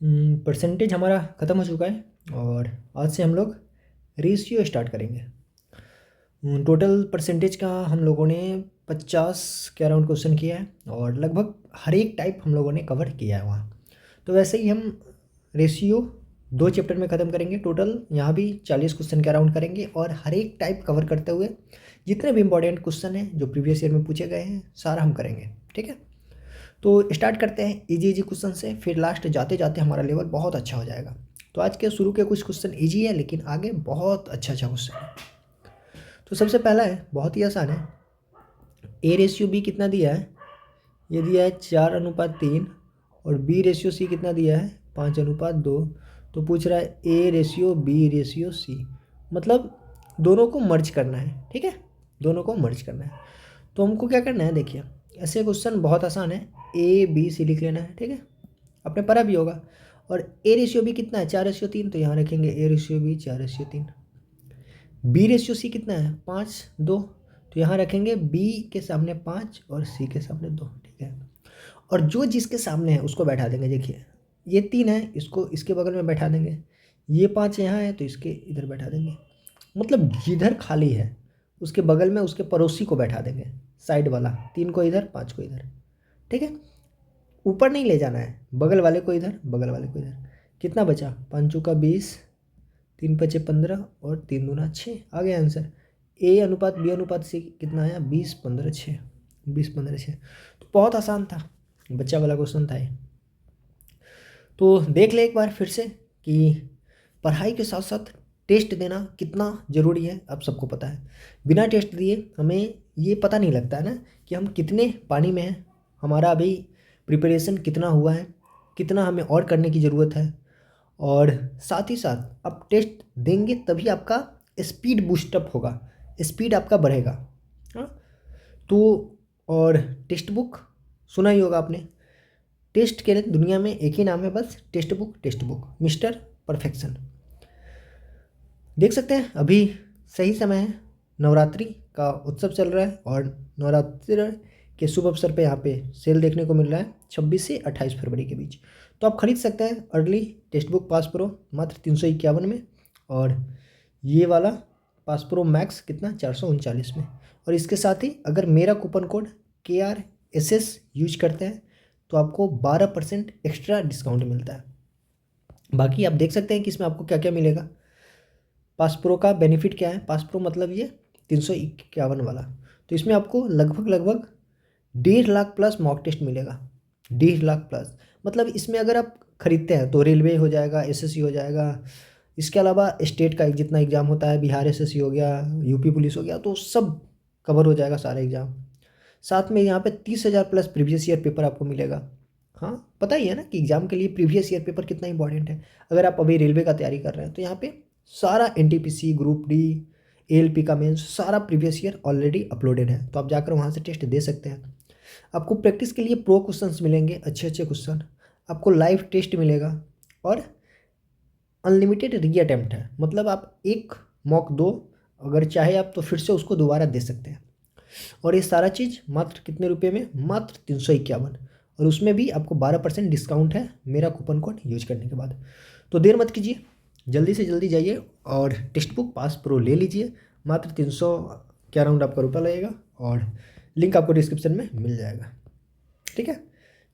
Percentage हमारा ख़त्म हो चुका है और आज से हम लोग रेशियो स्टार्ट करेंगे। टोटल परसेंटेज का हम लोगों ने 50 के अराउंड क्वेश्चन किया है और लगभग हर एक टाइप हम लोगों ने कवर किया है वहाँ। तो वैसे ही हम रेशियो 2 चैप्टर में ख़त्म करेंगे। टोटल यहाँ भी 40 क्वेश्चन के अराउंड करेंगे और हर एक टाइप कवर करते हुए जितने भी इंपॉर्टेंट क्वेश्चन हैं जो प्रीवियस ईयर में पूछे गए हैं सारा हम करेंगे। ठीक है, तो स्टार्ट करते हैं इजी इजी क्वेश्चन से, फिर लास्ट जाते जाते हमारा लेवल बहुत अच्छा हो जाएगा। तो आज के शुरू के कुछ क्वेश्चन इजी है लेकिन आगे बहुत अच्छा अच्छा क्वेश्चन है। तो सबसे पहला है, बहुत ही आसान है। ए रेशियो बी कितना दिया है? ये दिया है 4:3 और बी रेशियो सी कितना दिया है? 5:2। तो पूछ रहा है A ratio B ratio C, मतलब दोनों को मर्ज करना है। ठीक है, दोनों को मर्ज करना है। तो हमको क्या करना है, देखिए ऐसे क्वेश्चन बहुत आसान है। ए बी सी लिख लेना है। ठीक है, आपने पढ़ा भी होगा। और ए रेशियो बी कितना है? 4:3, तो यहाँ रखेंगे A ratio B 4:3। B ratio C कितना है? 5:2, तो यहाँ रखेंगे बी के सामने 5 और सी के सामने 2। ठीक है, और जो जिसके सामने है उसको बैठा देंगे। देखिए ये 3 है, इसको इसके बगल में बैठा देंगे। ये 5 यहाँ है तो इसके इधर बैठा देंगे। मतलब जिधर खाली है उसके बगल में उसके पड़ोसी को बैठा देंगे, साइड वाला। 3 को इधर, 5 को इधर। ठीक है, ऊपर नहीं ले जाना है, बगल वाले को इधर, बगल वाले को इधर। कितना बचा? 5×20, 3×5 = 15 और 3×2 = 6। आ गया आंसर। ए अनुपात बी अनुपात सी कितना आया? 20:15:6। 20:15:6। तो बहुत आसान था, बच्चा वाला क्वेश्चन था ये। तो देख ले एक बार फिर से कि पढ़ाई के साथ साथ टेस्ट देना कितना ज़रूरी है। अब सबको पता है, बिना टेस्ट दिए हमें ये पता नहीं लगता है ना कि हम कितने पानी में हैं, हमारा अभी प्रिपरेशन कितना हुआ है, कितना हमें और करने की ज़रूरत है। और साथ ही साथ आप टेस्ट देंगे तभी आपका स्पीड बूस्टअप होगा, स्पीड आपका बढ़ेगा। हाँ, तो और टेक्स्ट बुक सुना ही होगा आपने। टेस्ट के लिए दुनिया में एक ही नाम है बस, text book. Text book mister perfection. देख सकते हैं अभी सही समय है, नवरात्रि का उत्सव चल रहा है और नवरात्रि के शुभ अवसर पे यहाँ पे सेल देखने को मिल रहा है 26 से 28 फरवरी के बीच। तो आप खरीद सकते हैं early text book pass pro मात्र 351 में, और ये वाला पास प्रो मैक्स कितना? 439 में। और इसके साथ ही अगर मेरा कूपन कोड KRSS यूज करते हैं तो आपको 12% एक्स्ट्रा डिस्काउंट मिलता है। बाकी आप देख सकते हैं कि इसमें आपको क्या क्या मिलेगा। पास प्रो का बेनिफिट क्या है? पास प्रो मतलब ये 351 वाला। तो इसमें आपको लगभग लगभग 1.5 लाख प्लस मॉक टेस्ट मिलेगा। 1.5 लाख प्लस, मतलब इसमें अगर आप खरीदते हैं तो रेलवे हो जाएगा, SSC हो जाएगा, इसके अलावा स्टेट का जितना एग्ज़ाम होता है, बिहार SSC हो गया, यूपी पुलिस हो गया, तो सब कवर हो जाएगा सारे एग्ज़ाम। साथ में यहाँ पे 30,000 प्लस प्रीवियस ईयर पेपर आपको मिलेगा। हाँ, पता ही है ना कि एग्ज़ाम के लिए प्रीवियस ईयर पेपर कितना इंपॉर्टेंट है। अगर आप अभी रेलवे का तैयारी कर रहे हैं तो यहाँ पे सारा NTPC, ग्रुप डी, ALP का मेंस सारा प्रीवियस ईयर ऑलरेडी अपलोडेड है, तो आप जाकर वहाँ से टेस्ट दे सकते हैं। आपको प्रैक्टिस के लिए प्रो क्वेश्चंस मिलेंगे, अच्छे अच्छे क्वेश्चन। आपको लाइव टेस्ट मिलेगा और अनलिमिटेड री अटैम्प्ट है, मतलब आप एक मॉक दो, अगर चाहे आप तो फिर से उसको दोबारा दे सकते हैं। और ये सारा चीज़ मात्र कितने रुपये में? मात्र 351, और उसमें भी आपको 12% डिस्काउंट है मेरा कूपन कोड यूज करने के बाद। तो देर मत कीजिए, जल्दी से जल्दी जाइए और टेक्स्ट बुक पास प्रो ले लीजिए। मात्र 300 के अराउंड आपका रुपया लगेगा और लिंक आपको डिस्क्रिप्शन में मिल जाएगा। ठीक है,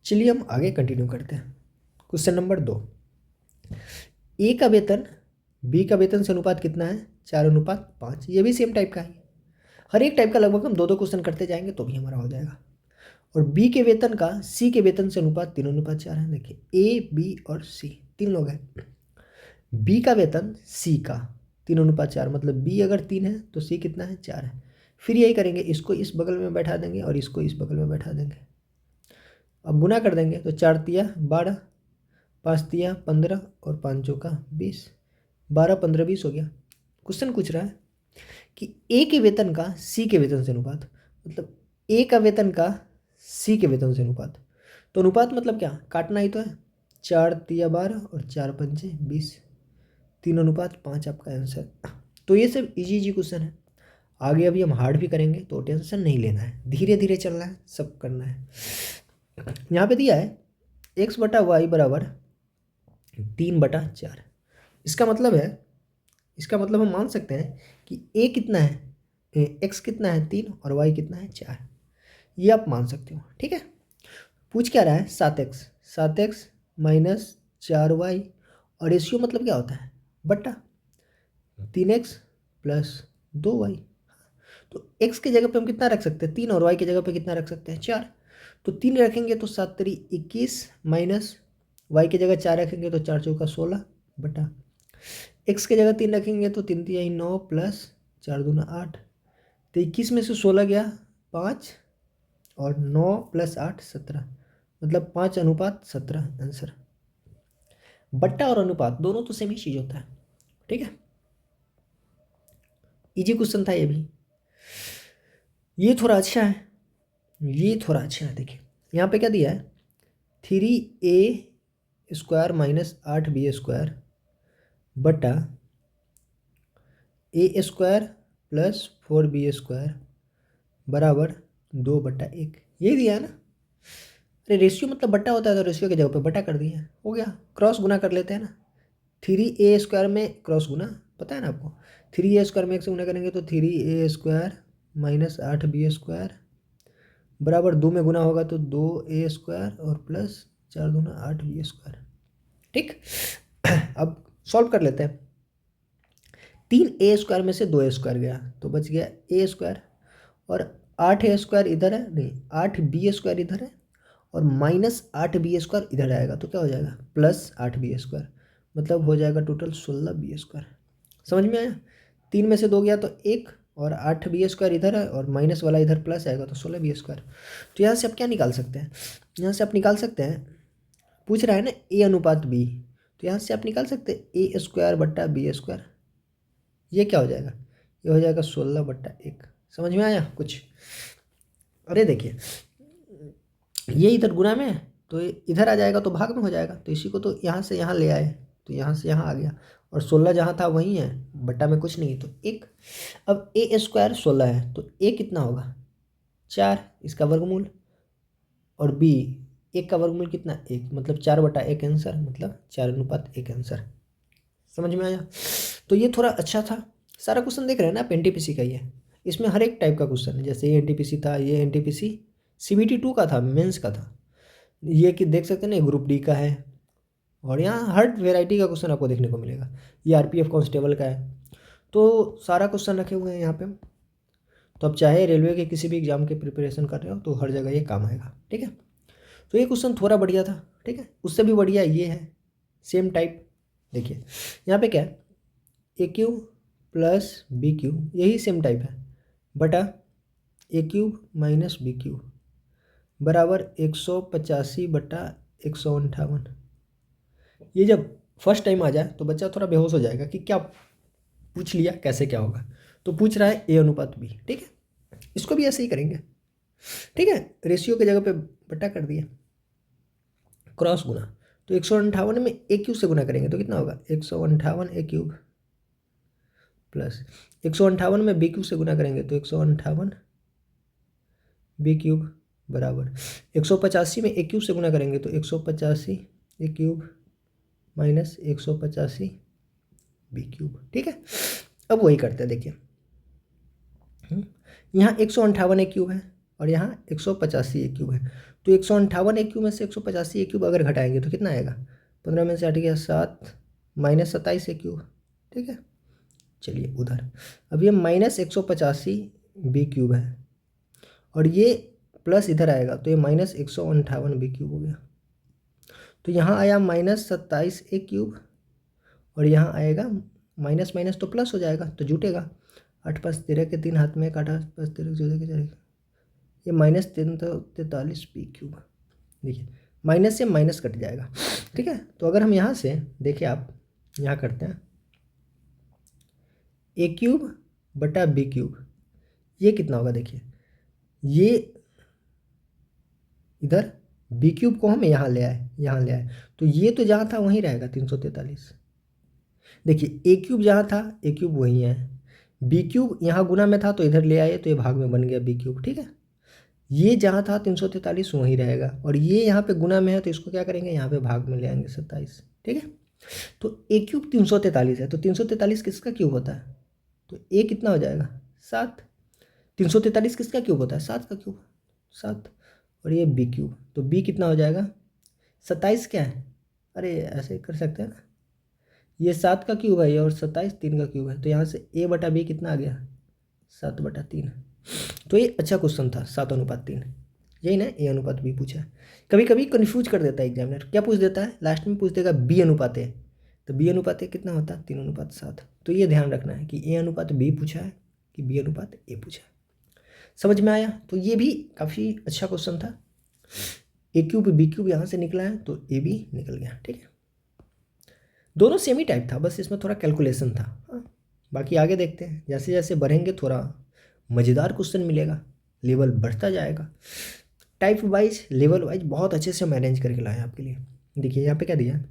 चलिए हम आगे कंटिन्यू करते हैं। क्वेश्चन नंबर 2, ए का वेतन बी का वेतन से अनुपात कितना है? 4:5। ये भी सेम टाइप का है, हर एक टाइप का लगभग हम दो दो क्वेश्चन करते जाएंगे तो भी हमारा हो जाएगा। और बी के वेतन का सी के वेतन से अनुपात 3:4 है। देखिए A, B और C 3 लोग हैं। बी का वेतन सी का 3:4, मतलब बी अगर 3 है तो सी कितना है? 4 है। फिर यही करेंगे, इसको इस बगल में बैठा देंगे और इसको इस बगल में बैठा देंगे। अब गुना कर देंगे तो 4×3 = 12, 5×3 = 15 और 5×4 = 20। 12, 15, 20 हो गया। क्वेश्चन पूछ रहा है कि ए के वेतन का सी के वेतन से अनुपात, मतलब ए का वेतन का सी के वेतन से अनुपात। तो अनुपात मतलब क्या? काटना ही तो है। 4×3 = 12 और 4×5 = 20, 3:5 आपका आंसर। तो ये सब इजी इजी क्वेश्चन है। आगे अभी हम हार्ड भी करेंगे तो टेंशन नहीं लेना है, धीरे धीरे चलना है, सब करना है। यहाँ पे दिया है x/y = 3/4। इसका मतलब है, इसका मतलब हम मान सकते हैं कि ए कितना है, एक्स कितना है 3 और वाई कितना है 4। ये आप मान सकते हो, ठीक है। पूछ क्या रहा है 7x, 7x माइनस 4y, और रेशियो मतलब क्या होता है बट्टा, 3x प्लस 2y। तो x की जगह पे हम कितना रख सकते हैं 3, और y की जगह पे कितना रख सकते हैं 4। तो 3 रखेंगे तो 7 3 21, माइनस y की जगह 4 रखेंगे तो 4 चौका 16 बटा, x की जगह 3 रखेंगे तो 3 3 9 प्लस 4 दूना 8। तो 21 में से 16 गया 5, और 9 प्लस 8 17, मतलब 5:17 आंसर। बट्टा और अनुपात दोनों तो सेम ही चीज़ होता है, ठीक है। इजी क्वेश्चन था ये भी। ये थोड़ा अच्छा है, ये थोड़ा अच्छा है। देखिए यहाँ पे क्या दिया है, 3a² माइनस 8b² बटा a² प्लस 4b² बराबर 2/1, यही दिया है ना। अरे रेशियो मतलब बट्टा होता है, तो रेशियो की जगह पे बट्टा कर दिया, हो गया। क्रॉस गुना कर लेते हैं ना, 3a² में क्रॉस गुना पता है ना आपको, 3a² में 1 से गुना करेंगे तो 3a² माइनस 8b² बराबर 2 में गुना होगा तो 2a² और प्लस 4 दूना 8b², ठीक। अब सॉल्व कर लेते हैं। 3a² में से 2a² गया तो बच गया a², और 8a² इधर है, नहीं 8b² इधर है, और माइनस 8b² इधर आएगा तो क्या हो जाएगा प्लस 8b², मतलब हो जाएगा टोटल 16b²। समझ में आया। 3 में से 2 गया तो 1, और 8b² इधर है, और माइनस वाला इधर प्लस आएगा तो 16b²। तो यहाँ से आप क्या निकाल सकते हैं, यहाँ से आप निकाल सकते हैं, पूछ रहा है ना a अनुपात b, तो यहाँ से आप निकाल सकते हैं a² बट्टा b²। ये क्या हो जाएगा, ये हो जाएगा 16/1। समझ में आया कुछ। अरे देखिए ये इधर गुना में है तो ये इधर आ जाएगा तो भाग में हो जाएगा, तो इसी को तो यहाँ से यहाँ ले आए तो यहाँ से यहाँ आ गया, और 16 जहाँ था वहीं है, बट्टा में कुछ नहीं है तो 1। अब a² 16 है तो a कितना होगा 4, इसका वर्गमूल, और b 1 का वर्गमूल कितना 1, मतलब 4/1 आंसर, मतलब 4:1 आंसर। समझ में आया। तो ये थोड़ा अच्छा था। सारा क्वेश्चन देख रहे हैं ना आप, एनटीपीसी का ही है, इसमें हर एक टाइप का क्वेश्चन है। जैसे ये एनटीपीसी था, ये एनटीपीसी CBT 2 का था, मेंस का था। ये कि देख सकते हैं ना ग्रुप डी का है, और यहाँ हर वेराइटी का क्वेश्चन आपको देखने को मिलेगा। ये आरपीएफ कांस्टेबल का है, तो सारा क्वेश्चन रखे हुए हैं यहाँ पे। तो आप चाहे रेलवे के किसी भी एग्जाम के प्रिपरेशन कर रहे हो तो हर जगह ये काम आएगा, ठीक है। तो ये क्वेश्चन थोड़ा बढ़िया था, ठीक है। उससे भी बढ़िया ये है, सेम टाइप। देखिए यहाँ पे क्या है, a³ प्लस b³ यही सेम टाइप है, बटा a³ माइनस b³ बराबर 185/158। ये जब फर्स्ट टाइम आ जाए तो बच्चा थोड़ा बेहोश हो जाएगा कि क्या पूछ लिया, कैसे क्या होगा। तो पूछ रहा है a अनुपात b, ठीक है। इसको भी ऐसे ही करेंगे, ठीक है। रेशियो की जगह पे बट्टा कर दिया, क्रॉस गुना, तो 158 में a³ से गुना करेंगे तो कितना होगा 158 a³ प्लस 158 में b³ से गुना करेंगे तो 158 b³ बराबर 185 में a³ से गुना करेंगे तो 185 a³ माइनस 185 b³, ठीक है। अब वही करते हैं, देखिए यहाँ 158 a³ है और यहाँ 185 a³ है, तो 158 a³ में से 185 a³ अगर घटाएंगे तो कितना आएगा, 15 में से 8 गया 7, माइनस 27 a³, ठीक है। चलिए उधर, अब ये माइनस 185 b³ है, और ये प्लस इधर आएगा तो ये माइनस 158 b³ हो गया। तो यहाँ आया माइनस 27 a³, और यहाँ आएगा माइनस माइनस तो प्लस हो जाएगा तो जुटेगा। 8 5 13 के 3 हाथ में काटा, 5 13 14 के 4, ये माइनस 43 b³। देखिए माइनस से माइनस कट जाएगा, ठीक है। तो अगर हम यहाँ से देखिए, आप यहाँ करते हैं a³ बटा b³, ये कितना होगा, देखिए ये इधर b³ को हम यहाँ ले आए, यहाँ ले आए, तो ये तो जहाँ था वहीं रहेगा 343। देखिए a³ जहाँ था a³ वहीं है, b³ यहाँ गुना में था तो इधर ले आए तो ये भाग में बन गया b³, ठीक है। ये जहाँ था 343 वहीं रहेगा, और ये यहाँ पे गुना में है तो इसको क्या करेंगे यहाँ पे भाग में ले आएंगे 27, ठीक है। तो ए क्यूब 343 है, तो 343 किसका क्यूब होता है? तो ए कितना हो जाएगा? 7। 343 किसका क्यूब होता है? 7 का क्यूब, 7। और ये बी क्यूब, तो बी कितना हो जाएगा? 27 क्या है? अरे ऐसे कर सकते हैं ना, ये 7 का क्यूब है ये, और 27 3 का क्यूब है, तो यहाँ से ए बटा बी कितना आ गया? 7/3। तो ये अच्छा क्वेश्चन था, 7:3। यही ना ए अनुपात बी पूछा है। कभी कभी कन्फ्यूज कर देता है एग्जामिनर, क्या पूछ देता है लास्ट में? पूछ देगा बी अनुपात ए, तो बी अनुपात ए कितना होता है? 3:7। तो ये ध्यान रखना है कि ए अनुपात बी पूछा है कि बी अनुपात ए पूछा है। समझ में आया? तो ये भी काफ़ी अच्छा क्वेश्चन था। ए क्यूब बी क्यूब यहाँ से निकला है, तो ए बी निकल गया। ठीक है, दोनों सेम ही टाइप था, बस इसमें थोड़ा कैलकुलेशन था। हाँ, बाकी आगे देखते हैं, जैसे जैसे बढ़ेंगे थोड़ा मज़ेदार क्वेश्चन मिलेगा, लेवल बढ़ता जाएगा। टाइप वाइज लेवल वाइज बहुत अच्छे से मैनेज करके लाए आपके लिए। देखिए यहाँ पे क्या दिया,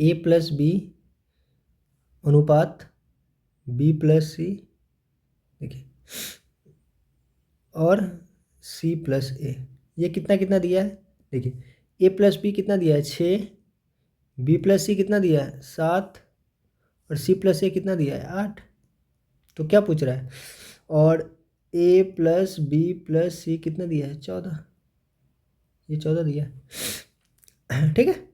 ए प्लस बी अनुपात बी प्लस सी, देखिए, और सी प्लस ए, ये कितना कितना दिया है? देखिए ए प्लस बी कितना दिया है? 6। बी प्लस सी कितना दिया है? 7। और सी प्लस ए कितना दिया है? 8। तो क्या पूछ रहा है? और ए प्लस बी प्लस सी कितना दिया है? 14। ये 14 दिया है। ठीक है,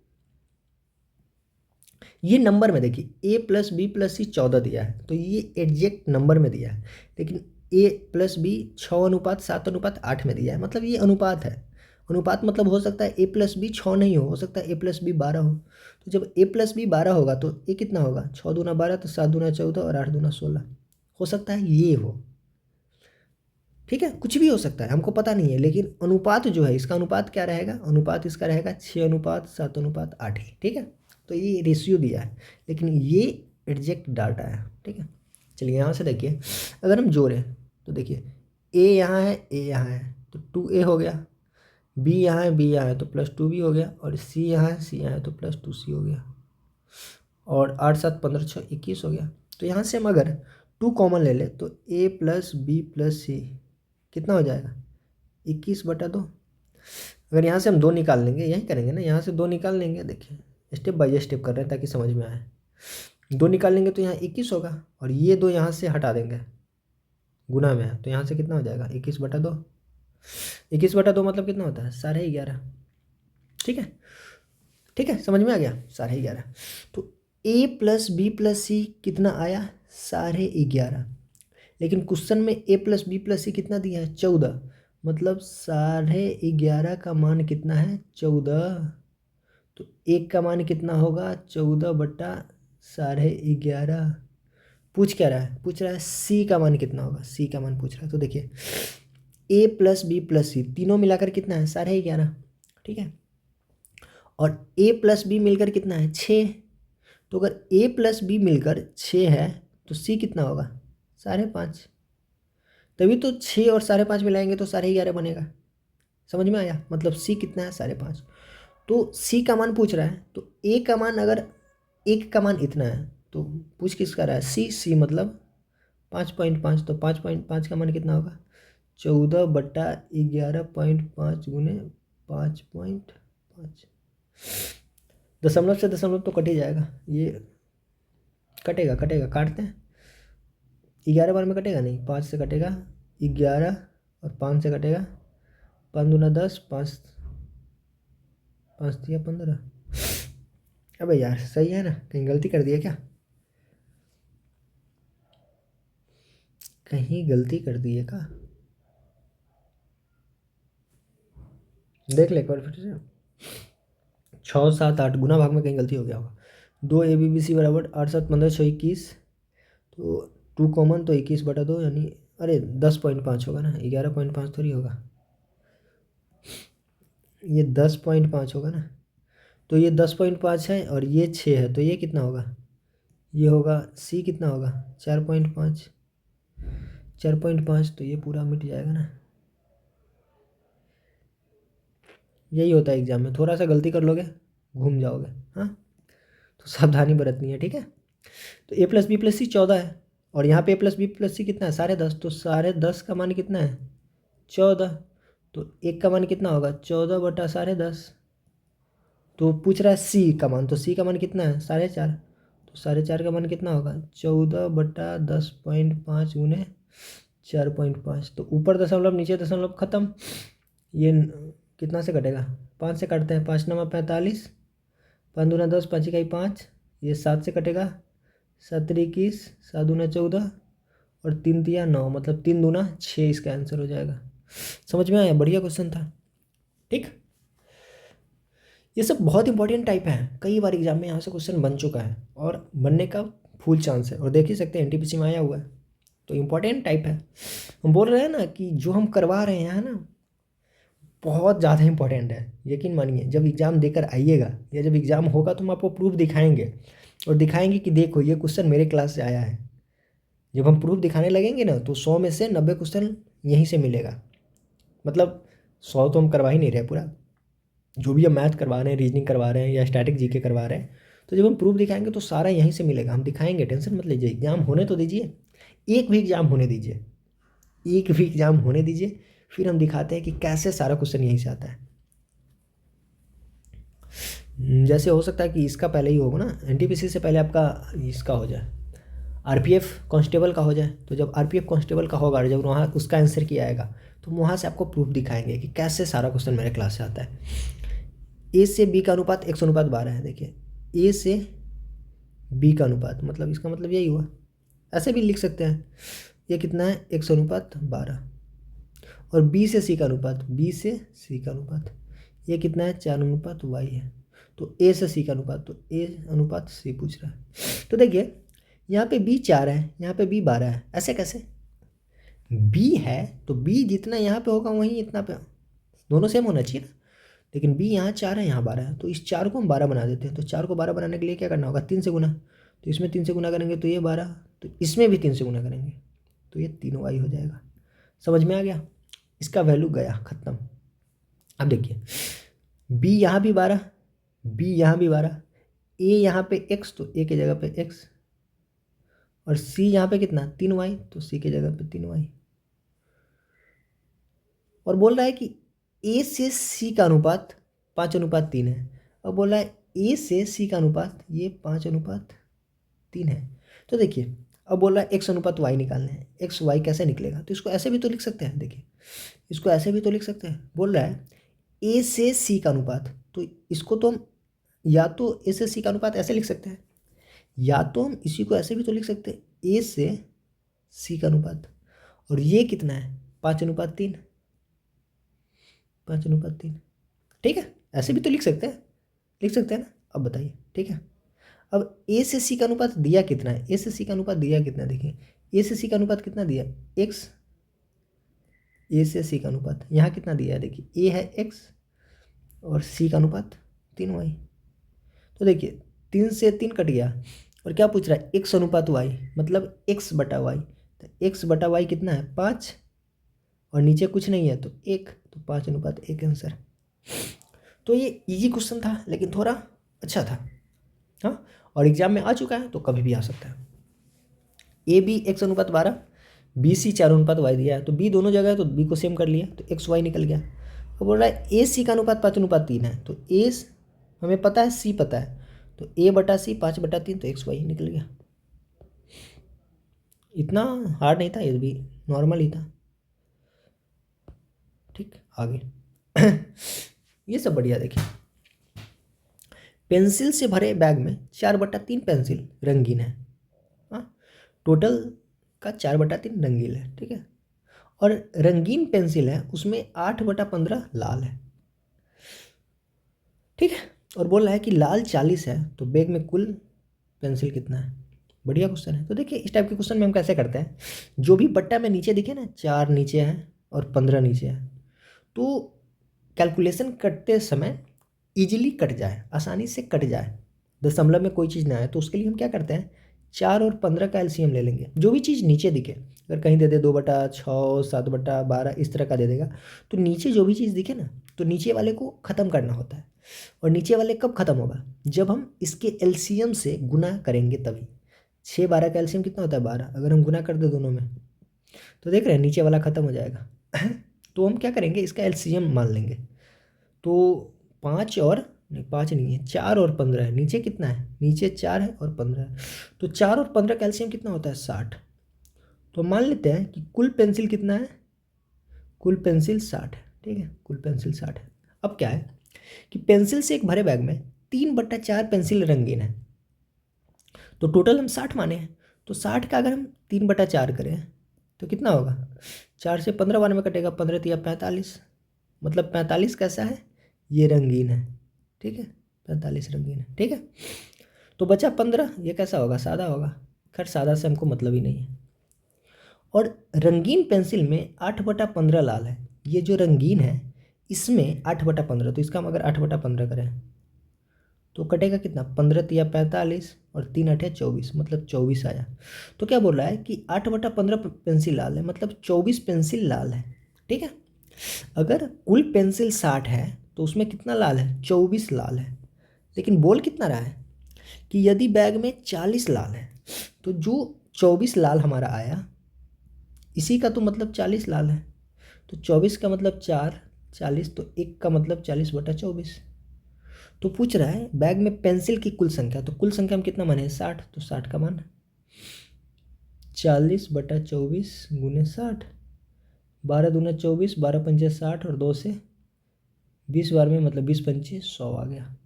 ये नंबर में देखिए ए प्लस बी प्लस सी 14 दिया है, तो ये एग्जैक्ट नंबर में दिया है। लेकिन ए प्लस बी 6:7:8 में दिया है, मतलब ये अनुपात है। अनुपात मतलब हो सकता है ए प्लस बी 6 नहीं हो सकता है ए प्लस बी 12 हो। तो जब ए प्लस बी 12 होगा तो ए कितना होगा? 6×2 = 12, तो 7×2 = 14, और 8×2 = 16। हो सकता है ये हो। ठीक है, कुछ भी हो सकता है, हमको पता नहीं है, लेकिन अनुपात जो है इसका अनुपात क्या रहेगा? अनुपात इसका रहेगा 6:7:8 ही। ठीक है, तो ये रेशियो दिया है, लेकिन ये एग्जैक्ट डाटा है। ठीक है, चलिए यहाँ से देखिए, अगर हम जोड़ें तो देखिए ए यहाँ है, ए यहाँ है, तो 2a हो गया। बी यहाँ है, बी यहाँ है, तो +2b हो गया। और सी यहाँ है, सी यहाँ है, तो +2c हो गया। और 8 7 15 6 21 हो गया। तो यहाँ से हम अगर 2 कॉमन ले लें तो a प्लस बी प्लस सी कितना हो जाएगा? 21/2। अगर यहाँ से हम 2 निकाल लेंगे, यही करेंगे ना, यहाँ से 2 निकाल लेंगे। देखिए स्टेप बाय स्टेप कर रहे हैं ताकि समझ में आए। 2 निकाल लेंगे तो यहाँ 21 होगा, और ये 2 यहाँ से हटा देंगे, गुना में है, तो यहाँ से कितना हो जाएगा? 21/2। 21/2 मतलब कितना होता है? 11.5। ठीक है, ठीक है, समझ में आ गया? 11.5। तो ए प्लस बी प्लस सी कितना आया? 11.5। लेकिन क्वेश्चन में ए प्लस बी प्लस सी कितना दिया है? 14। मतलब 11.5 का मान कितना है? 14। तो एक का मान कितना होगा? 14/11.5। पूछ क्या रहा है? पूछ रहा है सी का मान कितना होगा, सी का मान पूछ रहा है। तो देखिए ए प्लस बी प्लस सी तीनों मिलाकर कितना है? 11.5। ठीक है, और ए प्लस बी मिलकर कितना है? 6। तो अगर ए प्लस बी मिलकर 6 है तो सी कितना होगा? 5.5। तभी तो 6 और 5.5 मिलाएंगे तो 11.5 बनेगा। समझ में आया? मतलब सी कितना है? 5.5। तो सी का मान पूछ रहा है, तो ए का मान, अगर एक का मान इतना है तो पूछ किस कर रहा है? सी मतलब 5.5। तो 5.5 का मान कितना होगा? 14/11.5 गुने 5.5। दशमलव से दशमलव तो कट ही जाएगा, ये कटेगा, कटेगा, काटते हैं। 11 बार में कटेगा नहीं, 5 से कटेगा 11, और 5 से कटेगा 5×2 = 10, 5 5 दिया 15। अबे यार सही है ना, कहीं गलती कर दिया क्या? कहीं गलती कर दी है क्या? देख ले एक बार फिर से। 6 7 8 गुना भाग में कहीं गलती हो गया होगा। 2 A B B C = 8 7 15 6 21। तो 2 कॉमन, तो 21/2 यानी, अरे 10.5 होगा ना, 11.5 थोड़ी होगा, ये 10.5 होगा ना। तो ये 10.5 है और ये 6 है, तो ये कितना होगा? ये होगा सी कितना होगा? 4.5। 4.5, तो ये पूरा मिट जाएगा ना। यही होता है एग्जाम में, थोड़ा सा गलती कर लोगे घूम जाओगे। हाँ, तो सावधानी बरतनी है। ठीक है, तो ए प्लस बी प्लस सी 14 है, और यहाँ पे ए प्लस बी प्लस सी कितना है? 10.5। तो 10.5 का मान कितना है? 14। तो एक का मान कितना होगा? 14/10.5। तो पूछ रहा है सी का मान, तो सी का मान कितना है 4.5, तो 4.5 का मान कितना होगा 14/10.5 गुने 4.5। तो ऊपर दशमलव नीचे दशमलव खत्म। ये कितना से कटेगा 5 से काटते हैं, 5 9 45, 5 दूना 10, 5 इकाई 5, ये 7 से कटेगा, 7 21, 7 दूना 14 और 3 तिया 9, मतलब 3 दूना 6 इसका आंसर हो जाएगा। समझ में आया? बढ़िया क्वेश्चन था। ठीक, ये सब बहुत इंपॉर्टेंट टाइप है, कई बार एग्जाम में यहाँ से क्वेश्चन बन चुका है और बनने का फुल चांस है, और देख ही सकते हैं एनटीपीसी में आया हुआ है, तो इम्पॉर्टेंट टाइप है। हम बोल रहे हैं ना कि जो हम करवा रहे हैं ना बहुत ज़्यादा इंपॉर्टेंट है। यकीन मानिए जब एग्ज़ाम देकर आइएगा या जब एग्ज़ाम होगा तो हम आपको प्रूफ दिखाएंगे, और दिखाएंगे कि देखो ये क्वेश्चन मेरे क्लास से आया है। जब हम प्रूफ दिखाने लगेंगे ना तो 100 में से 90 क्वेश्चन यहीं से मिलेगा। मतलब 100 तो हम करवा ही नहीं रहे पूरा, जो भी हम मैथ करवा रहे हैं, रीजनिंग करवा रहे हैं या स्टैटिक जीके करवा रहे हैं, तो जब हम प्रूफ दिखाएंगे तो सारा यहीं से मिलेगा। हम दिखाएंगे, टेंशन मत लीजिए, एग्ज़ाम होने तो दीजिए, एक भी एग्ज़ाम होने दीजिए, एक भी एग्ज़ाम होने दीजिए, फिर हम दिखाते हैं कि कैसे सारा क्वेश्चन यहीं से आता है। जैसे हो सकता है कि इसका पहले ही होगा ना, एनटीपीसी से पहले आपका इसका हो जाए, आरपीएफ कांस्टेबल का हो जाए। तो जब आरपीएफ कांस्टेबल का होगा और जब वहाँ उसका आंसर किया आएगा तो वहाँ से आपको प्रूफ दिखाएंगे कि कैसे सारा क्वेश्चन मेरे क्लास से आता है। ए से बी का अनुपात 100:12 है। देखिए ए से बी का अनुपात, मतलब इसका मतलब यही हुआ, ऐसे भी लिख सकते हैं, ये कितना है 100:12। और बी से सी का अनुपात, बी से सी का अनुपात ये कितना है 4:y है। तो ए से सी का अनुपात, तो ए अनुपात सी पूछ रहा है। तो देखिए यहाँ पे बी 4 है, यहाँ पे बी 12 है, ऐसे कैसे? बी है तो बी जितना यहाँ पे होगा वहीं इतना पे, दोनों सेम होना चाहिए ना। लेकिन बी यहाँ 4 है, यहाँ 12 है, तो इस 4 को हम 12 बना देते हैं। तो 4 को 12 बनाने के लिए क्या करना होगा 3 से गुना, तो इसमें 3 से गुना करेंगे तो ये 12, तो इसमें भी 3 से गुना करेंगे तो ये 3y हो जाएगा। समझ में आ गया? इसका वैल्यू गया, ख़त्म। अब देखिए बी यहाँ भी 12, बी यहाँ भी 12, ए यहाँ पे x, तो ए की जगह पे x, और सी यहाँ पे कितना 3y, तो सी की जगह पे 3y। और बोल रहा है कि ए से सी का अनुपात 5:3 है। अब बोल रहा है ए से सी का अनुपात ये 5:3 है। तो देखिए अब बोल रहा है x/y निकालना है, एक्स वाई कैसे निकलेगा? तो इसको ऐसे भी तो लिख सकते हैं, देखिए इसको ऐसे भी तो लिख सकते हैं। बोल रहा है ए से सी का अनुपात, तो इसको तो हम या तो ए से सी का अनुपात ऐसे लिख सकते हैं, या तो हम इसी को ऐसे भी तो लिख सकते हैं ए से सी का अनुपात, और ये कितना है 5:3, 5:3। ठीक है, ऐसे भी तो लिख सकते हैं, लिख सकते हैं ना। अब बताइए, ठीक है। अब ए से सी का अनुपात दिया कितना है, ए से सी का अनुपात दिया कितना है? देखिए ए से सी का अनुपात कितना दिया एक्स, ए से सी का अनुपात यहाँ कितना दिया है, देखिए ए है एक्स और सी का अनुपात 3y। तो देखिए 3 से 3 कट गया, और क्या पूछ रहा है x/y, मतलब x/y। तो x/y कितना है 5, और नीचे कुछ नहीं है तो 1, तो 5:1 आंसर। तो ये इजी क्वेश्चन था लेकिन थोड़ा अच्छा था, हाँ, और एग्जाम में आ चुका है तो कभी भी आ सकता है। A B x/12, B C 4:y दिया है, तो बी दोनों जगह है तो बी को सेम कर लिया, तो XY निकल गया। अब बोल रहा है ए सी का अनुपात 5:3 है, तो ए हमें पता है, सी पता है, तो A/C 5/3, तो XY निकल गया। इतना हार्ड नहीं था, ये भी नॉर्मल ही था। ठीक, आगे ये सब बढ़िया। देखिए पेंसिल से भरे बैग में 4/3 पेंसिल रंगीन है, हाँ, टोटल का 4/3 रंगीन है, ठीक है। और रंगीन पेंसिल है उसमें 8/15 लाल है, ठीक है। और बोल रहा है कि लाल 40 है, तो बैग में कुल पेंसिल कितना है? बढ़िया क्वेश्चन है। तो देखिए इस टाइप के क्वेश्चन में हम कैसे करते हैं, जो भी बट्टा में नीचे दिखे ना 4 नीचे है और 15 नीचे है, तो कैलकुलेशन करते समय इजीली कट जाए, आसानी से कट जाए, दशमलव में कोई चीज़ ना आए, तो उसके लिए हम क्या करते हैं 4 और 15 का एलसीएम ले लेंगे। जो भी चीज़ नीचे दिखे, अगर कहीं दे दे 2/6, 7/12 इस तरह का दे देगा, तो नीचे जो भी चीज़ दिखे ना, तो नीचे वाले को ख़त्म करना होता है। और नीचे वाले कब ख़त्म होगा? जब हम इसके एलसीएम से गुना करेंगे तभी। 6/12 का एलसीएम कितना होता है 12, अगर हम गुना कर दे दोनों में तो देख रहे हैं नीचे वाला ख़त्म हो जाएगा तो हम क्या करेंगे इसका एलसीएम मान लेंगे, तो 5 और नहीं 5 नहीं है, 4 और 15 है। नीचे कितना है, नीचे 4 है और 15 है, तो 4 और 15 का एलसीएम कितना होता है 60। तो मान लेते हैं कि कुल पेंसिल कितना है, कुल पेंसिल 60 है। ठीक है, कुल पेंसिल 60 है। अब क्या है कि पेंसिल से एक भरे बैग में 3/4 पेंसिल रंगीन है, तो टोटल हम 60 माने हैं। तो 60 का अगर हम 3/4 करें तो कितना होगा, 4 से 15 बार में कटेगा, 15 तिया 45, मतलब 45 कैसा है, ये रंगीन है। ठीक है, 45 रंगीन है। ठीक है, तो बचा 15, ये कैसा होगा, सादा होगा। खैर सादा से हमको मतलब ही नहीं है। और रंगीन पेंसिल में 8/15 लाल है, ये जो रंगीन है इसमें 8/15, तो इसका हम अगर 8/15 करें तो कटेगा कितना, 15 तिया 45 और 3 8 24, मतलब 24 आया। तो क्या बोल रहा है कि 8/15 पेंसिल लाल है, मतलब 24 पेंसिल लाल है। ठीक है, अगर कुल पेंसिल 60 है तो उसमें कितना लाल है, 24 लाल है। लेकिन बोल कितना रहा है कि यदि बैग में 40 लाल है तो जो 24 लाल हमारा आया इसी का तो मतलब 40 लाल है, तो 24 का मतलब 4, 40 तो 1 का मतलब 40/24। तो पूछ रहा है बैग में पेंसिल की कुल संख्या, तो कुल संख्या में कितना माने 60, तो 60 का मान 40/24 गुने 60, 12 दूना 24, 12 पंचे 60 और 2 से 20 बार में, मतलब 20 पंचे 100 आ गया।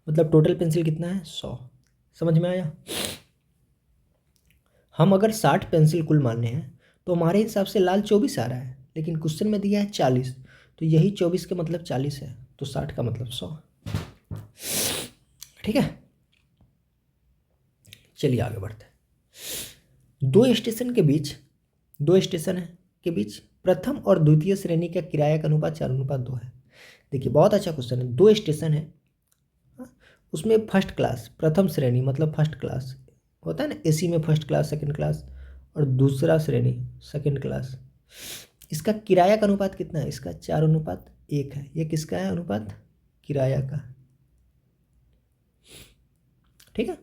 मतलब टोटल पेंसिल कितना है 100। समझ में आया। हम अगर 60 पेंसिल कुल माने हैं तो हमारे हिसाब से लाल 24 आ रहा है, लेकिन क्वेश्चन में दिया है 40, तो यही 24 का मतलब 40 है, तो 60 का मतलब 100। ठीक है, चलिए आगे बढ़ते हैं। दो स्टेशन के बीच प्रथम और द्वितीय श्रेणी का किराया का अनुपात 4:2 है। देखिए बहुत अच्छा क्वेश्चन है। दो स्टेशन है, उसमें फर्स्ट क्लास, प्रथम श्रेणी मतलब फर्स्ट क्लास होता है ना, एसी में फर्स्ट क्लास सेकंड क्लास, और दूसरा श्रेणी सेकंड क्लास। इसका किराया का अनुपात कितना है, इसका 4:1 है। ये किसका है अनुपात, किराया का। ठीक है,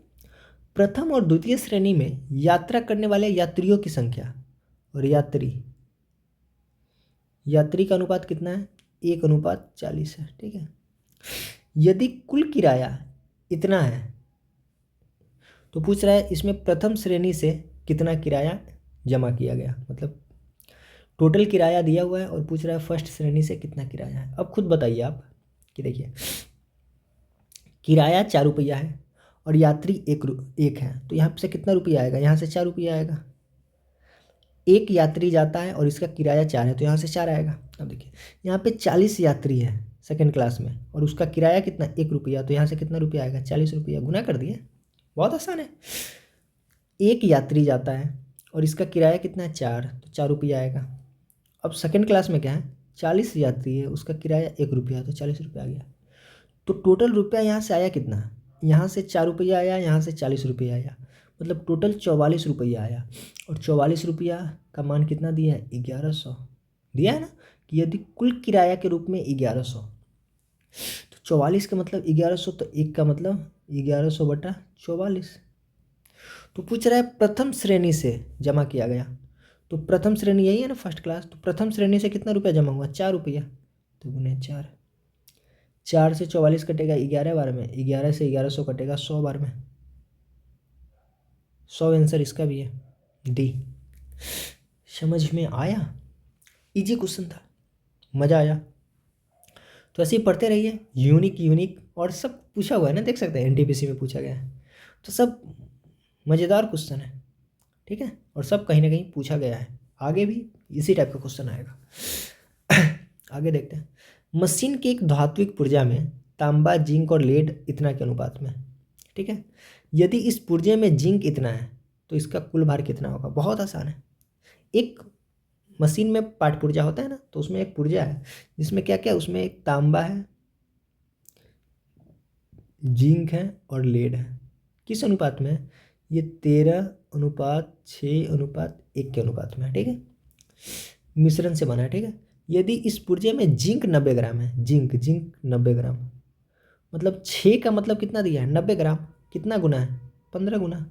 प्रथम और द्वितीय श्रेणी में यात्रा करने वाले यात्रियों की संख्या और यात्री का अनुपात कितना है, 1:40 है। ठीक है, यदि कुल किराया इतना है तो पूछ रहा है इसमें प्रथम श्रेणी से कितना किराया जमा किया गया, मतलब टोटल किराया दिया हुआ है और पूछ रहा है फर्स्ट श्रेणी से कितना किराया है। अब खुद बताइए आप कि देखिए किराया 4 रुपया है और यात्री एक है, तो यहाँ से कितना रुपया आएगा, यहाँ से 4 रुपया आएगा। एक यात्री जाता है और इसका किराया 4 है, तो यहाँ से 4 आएगा। अब देखिए यहाँ पे 40 यात्री है सेकंड क्लास में और उसका किराया कितना 1 रुपया, तो यहाँ से कितना रुपया आएगा, 40 रुपया। गुना कर दिए, बहुत आसान है। एक यात्री जाता है और इसका किराया कितना है 4, तो 4 रुपया आएगा। अब सेकंड क्लास में क्या है, 40 यात्री है, उसका किराया 1 रुपया, तो 40 रुपया आ गया। तो टोटल रुपया यहाँ से आया कितना, यहाँ से 4 रुपया आया, यहाँ से 40 रुपया आया, मतलब टोटल 44 रुपया आया। और 44 रुपया का मान कितना दिया है, 1100 दिया है ना, कि यदि कुल किराया के रूप में 1100, तो 44 का मतलब 1100, तो 1 का मतलब 1100/44। तो पूछ रहा है प्रथम श्रेणी से जमा किया गया, तो प्रथम श्रेणी यही है ना फर्स्ट क्लास, तो प्रथम श्रेणी से कितना रुपया जमा हुआ, 4 रुपया, तो गुने 4, 4 से 44 कटेगा 11 बार में, 11 से 1100 कटेगा 100 बार में, 100 आंसर इसका भी है, डी। समझ में आया, इजी क्वेश्चन था, मज़ा आया। तो ऐसे ही पढ़ते रहिए, यूनिक और सब पूछा हुआ है ना, देख सकते हैं एनटीपीसी में पूछा गया है, तो सब मज़ेदार क्वेश्चन है। ठीक है, और सब कहीं ना कहीं पूछा गया है, आगे भी इसी टाइप का क्वेश्चन आएगा। आगे देखते हैं। मशीन के एक धात्विक पुर्जा में तांबा, जिंक और लेड इतना के अनुपात में। ठीक है, यदि इस पुर्जे में जिंक इतना है तो इसका कुल भार कितना होगा। बहुत आसान है। एक मशीन में पार्ट पुर्जा होता है ना, तो उसमें एक पुर्जा है जिसमें क्या क्या, उसमें एक तांबा है, जिंक है और लेड है। किस अनुपात में, ये 13:6:1 के अनुपात में है। ठीक है, मिश्रण से बना है। ठीक है, यदि इस पुर्जे में जिंक 90 ग्राम है, जिंक 90 ग्राम, मतलब 6 का मतलब कितना दिया है 90 ग्राम, कितना गुना है 15 गुना।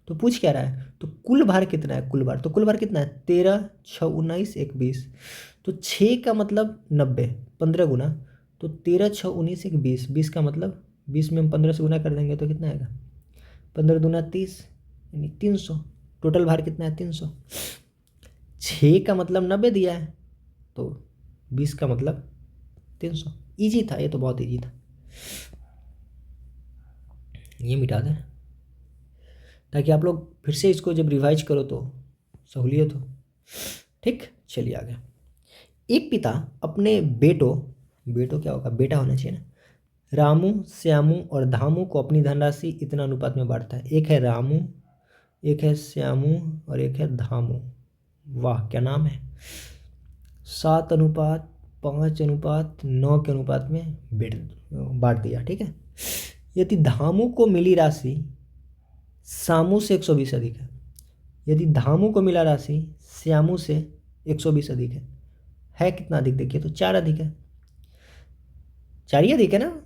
तो पूछ क्या रहा है, तो कुल भार कितना है, कुल भार, तो कुल भार कितना है 13, 6, 19, 1, 20, तो 6 का मतलब 90, 15 गुना, तो 13 6 19 एक 20, 20 का मतलब 20 में हम 15 से गुना कर देंगे तो कितना आएगा, 15 दूना 30 यानी 300। टोटल भार कितना है 300। 6 का मतलब 90 दिया है, तो 20 का मतलब 300। ईजी था ये तो, बहुत ईजी था। ये मिटा दें ताकि आप लोग फिर से इसको जब रिवाइज करो तो सहूलियत हो। ठीक, चलिए आगे। एक पिता अपने बेटों, बेटों क्या होगा, बेटा होना चाहिए ना, रामू, श्यामू और धामू को अपनी धनराशि इतना अनुपात में बांटता है। एक है रामू, एक है श्यामू और एक है धामू। वाह क्या नाम है। 7:5:9 के अनुपात में बांट दिया। ठीक है। यदि धामू को मिली राशि श्यामू से 120 अधिक है, यदि धामू को मिला राशि श्यामू से 120 अधिक है कितना अधिक, देखिए तो 4 अधिक है। 4 ही अधिक है ना।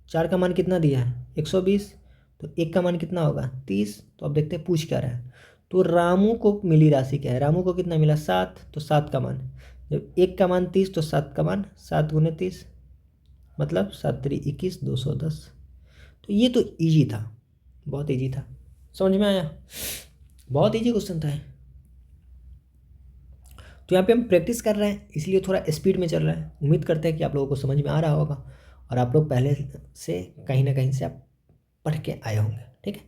4 का मान कितना दिया है 120, तो 1 का मान कितना होगा 30। तो अब देखते हैं पूछ क्या रहा है। तो रामू को मिली राशि क्या है, रामू को कितना मिला 7, तो 7 का मान, जब 1 का मान 30 तो 7 का मान 7 गुने 30 मतलब 7 3 21 210। तो ये तो इजी था, बहुत इजी था, समझ में आया, बहुत इजी क्वेश्चन था। तो यहाँ पे हम प्रैक्टिस कर रहे हैं इसलिए थोड़ा स्पीड में चल रहा है। उम्मीद करते हैं कि आप लोगों को समझ में आ रहा होगा और आप लोग पहले से कहीं ना कहीं से आप पढ़ के आए होंगे। ठीक है।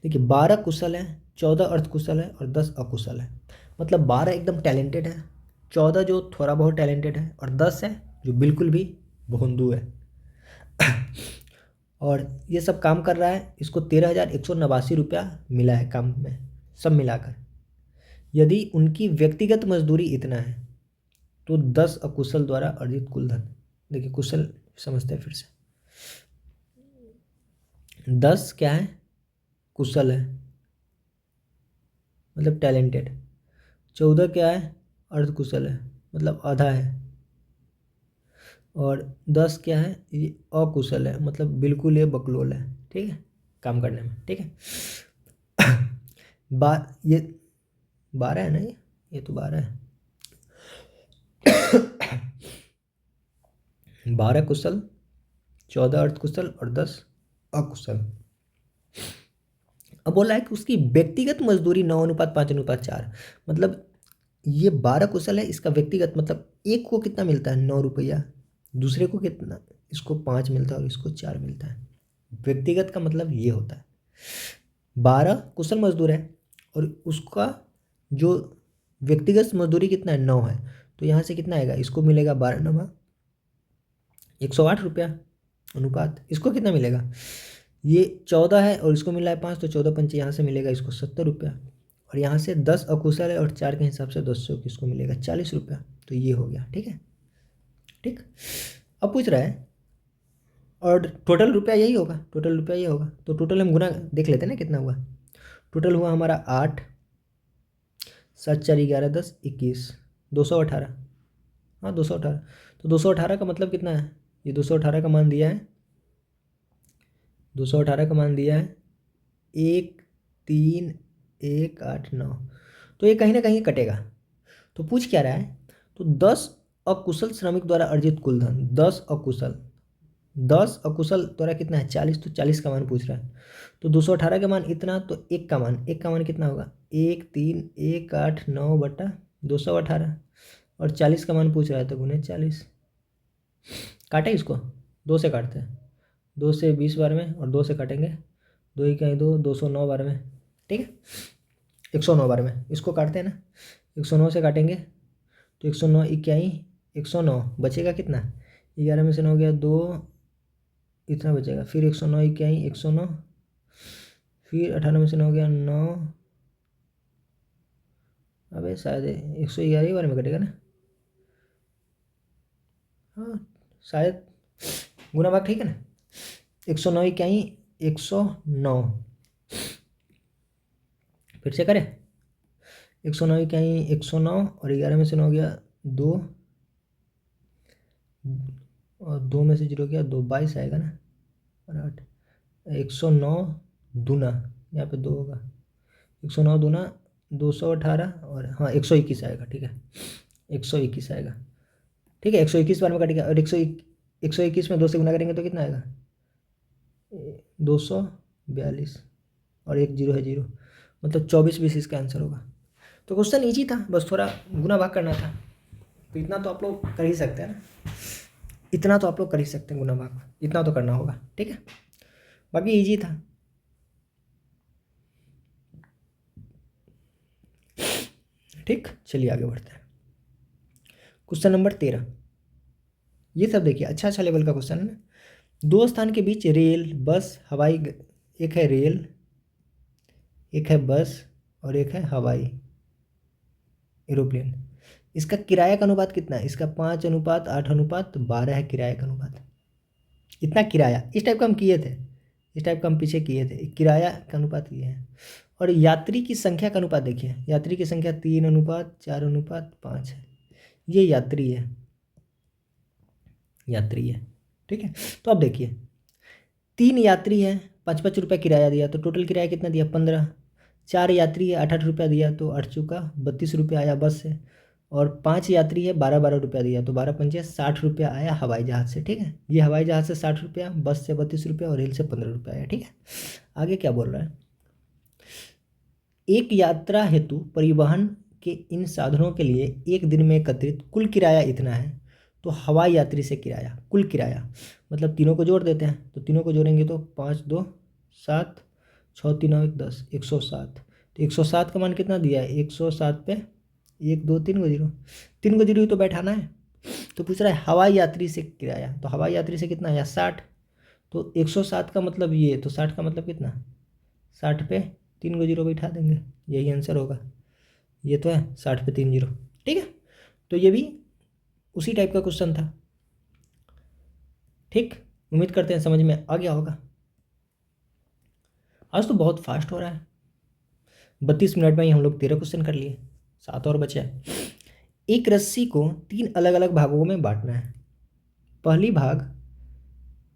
देखिए 12 कुशल है, 14 अर्ध कुशल है और 10 अकुशल है। मतलब 12 एकदम टैलेंटेड है, 14 जो थोड़ा बहुत टैलेंटेड है और 10 है जो बिल्कुल भी भोंदू है। और ये सब काम कर रहा है, इसको 13,189 रुपया मिला है काम में सब मिलाकर। यदि उनकी व्यक्तिगत मजदूरी इतना है तो 10 अकुशल द्वारा अर्जित कुल धन, देखिए कुशल समझते हैं फिर से। 10 क्या है कुशल है मतलब टैलेंटेड, 14 क्या है अर्ध कुशल है मतलब आधा है, और 10 क्या है ये अकुशल है मतलब बिल्कुल ये बकलोल है। ठीक है काम करने में। ठीक है। ये 12 है ना, ये तो 12 है। 12 कुशल, 14 अर्ध कुशल और 10 अकुशल। अब बोला है कि उसकी व्यक्तिगत मजदूरी 9:5:4, मतलब ये 12 कुशल है, इसका व्यक्तिगत मतलब एक को कितना मिलता है 9 रुपया, दूसरे को कितना, इसको 5 मिलता है और इसको 4 मिलता है। व्यक्तिगत का मतलब ये होता है 12 कुशल मजदूर है और उसका जो व्यक्तिगत मजदूरी कितना है 9 है, तो यहाँ से कितना आएगा, इसको मिलेगा 12 108 रुपया अनुपात। इसको कितना मिलेगा, ये 14 है और इसको मिला है 5, तो 14 यहाँ से मिलेगा इसको 70 रुपया, और यहाँ से 10 अकुशल है और 4 के हिसाब से 200 किसको मिलेगा 40 रुपया। तो ये हो गया। ठीक है। ठीक। अब पूछ रहा है और टोटल रुपया यही होगा, टोटल रुपया ये होगा, तो टोटल हम गुना देख लेते हैं ना कितना हुआ। टोटल हुआ हमारा 8, 7 4 11 10 21 218। हाँ 218, तो 218 का मतलब कितना है, ये 218 का मान दिया है, 218 का मान दिया है 13189। तो ये कहीं ना कहीं कटेगा। तो पूछ क्या रहा है, तो 10 अकुशल श्रमिक द्वारा अर्जित कुल धन, 10 अकुशल, 10 अकुशल द्वारा कितना है 40, तो 40 का मान पूछ रहा है। तो 218 का मान इतना, तो एक का मान, एक का मान कितना होगा 13189/218, और 40 का मान पूछ रहा है तो गुने 40। काटे इसको, 2 से काटते हैं, 2 से 20 बार में और 2 से काटेंगे, 2 ही कहीं 2, 209 बार में। ठीक है 109 बार में इसको काटते हैं ना, 109 से काटेंगे तो 109 इक्याई 109 बचेगा कितना, 11 में से 9 गया 2, इतना बचेगा, फिर 109 इक्याई 109, फिर 98 में से 9 गया 9, अबे शायद 111 बार में कटेगा ना, हाँ शायद गुना भाग ठीक है ना। 109 इक्याई 109, फिर से करें 109 इक्याई 109 और 11 में से 9 गया 2, और 2 में से 0 गया 2, 22 आएगा ना, और 8 109 दूना, यहाँ पे 2 होगा, 109 दूना 218 और हाँ 121 आएगा। ठीक है 121 आएगा। ठीक है 121 बार में कटेगा, और 121 में 2 से गुना करेंगे तो कितना आएगा? 242 और एक जीरो है जीरो, मतलब 24-20 इसका आंसर होगा। तो क्वेश्चन ईजी था, बस थोड़ा गुना भाग करना था। तो इतना तो आप लोग कर ही सकते हैं ना, इतना तो आप लोग कर ही सकते हैं, गुना भाग इतना तो करना होगा, ठीक है। बाकी ईजी था। ठीक, चलिए आगे बढ़ते हैं। क्वेश्चन नंबर 13, ये सब देखिए अच्छा अच्छा लेवल का क्वेश्चन है ना। दो स्थान के बीच रेल, बस, हवाई, एक है रेल, एक है बस और एक है हवाई एरोप्लेन। इसका किराया का अनुपात कितना है? इसका 5:8:12 है किराया का अनुपात। इतना किराया, इस टाइप का हम किए थे, इस टाइप का हम पीछे किए थे, किराया का अनुपात ये है। और यात्री की संख्या का अनुपात देखिए, यात्री की संख्या 3:4:5 है, ये यात्री है, यात्री है, ठीक है। तो अब देखिए 3 यात्री है, 5-5 रुपये किराया दिया, तो टोटल किराया कितना दिया? 15। 4 यात्री है, 8-8 रुपया दिया, तो 8 चुका 32 रुपया आया बस से। और 5 यात्री है, 12-12 रुपया दिया, तो 12×5 60 रुपया आया हवाई जहाज़ से, ठीक है। ये हवाई जहाज़ से 60 रुपया, बस से 32 रुपया और रेल से 15 रुपया आया, ठीक है। आगे क्या बोल रहा है? एक यात्रा हेतु परिवहन के इन साधनों के लिए एक दिन में एकत्रित कुल किराया इतना है। तो हवाई यात्री से किराया, कुल किराया, मतलब तीनों को जोड़ देते हैं, तो तीनों को जोड़ेंगे तो 5 2 7, 6 3 9 1 10, 107। तो 107 का मान कितना दिया है? 107 पे 1 2 3 को जीरो, 3 को जीरो ही तो बैठाना है। तो पूछ रहा है हवाई यात्री से किराया, तो हवाई यात्री से कितना आया? 60। तो 107 का मतलब ये, तो 60 का मतलब कितना? 60 पे 3 को जीरो बैठा देंगे, यही आंसर होगा। ये तो है 60 पे 3 जीरो, ठीक है। तो ये भी उसी टाइप का क्वेश्चन था, ठीक। उम्मीद करते हैं समझ में आ गया होगा। आज तो बहुत फास्ट हो रहा है, 32 मिनट में ही हम लोग 13 क्वेश्चन कर लिए, 7 और बचे हैं। एक रस्सी को 3 अलग अलग भागों में बांटना है। पहली भाग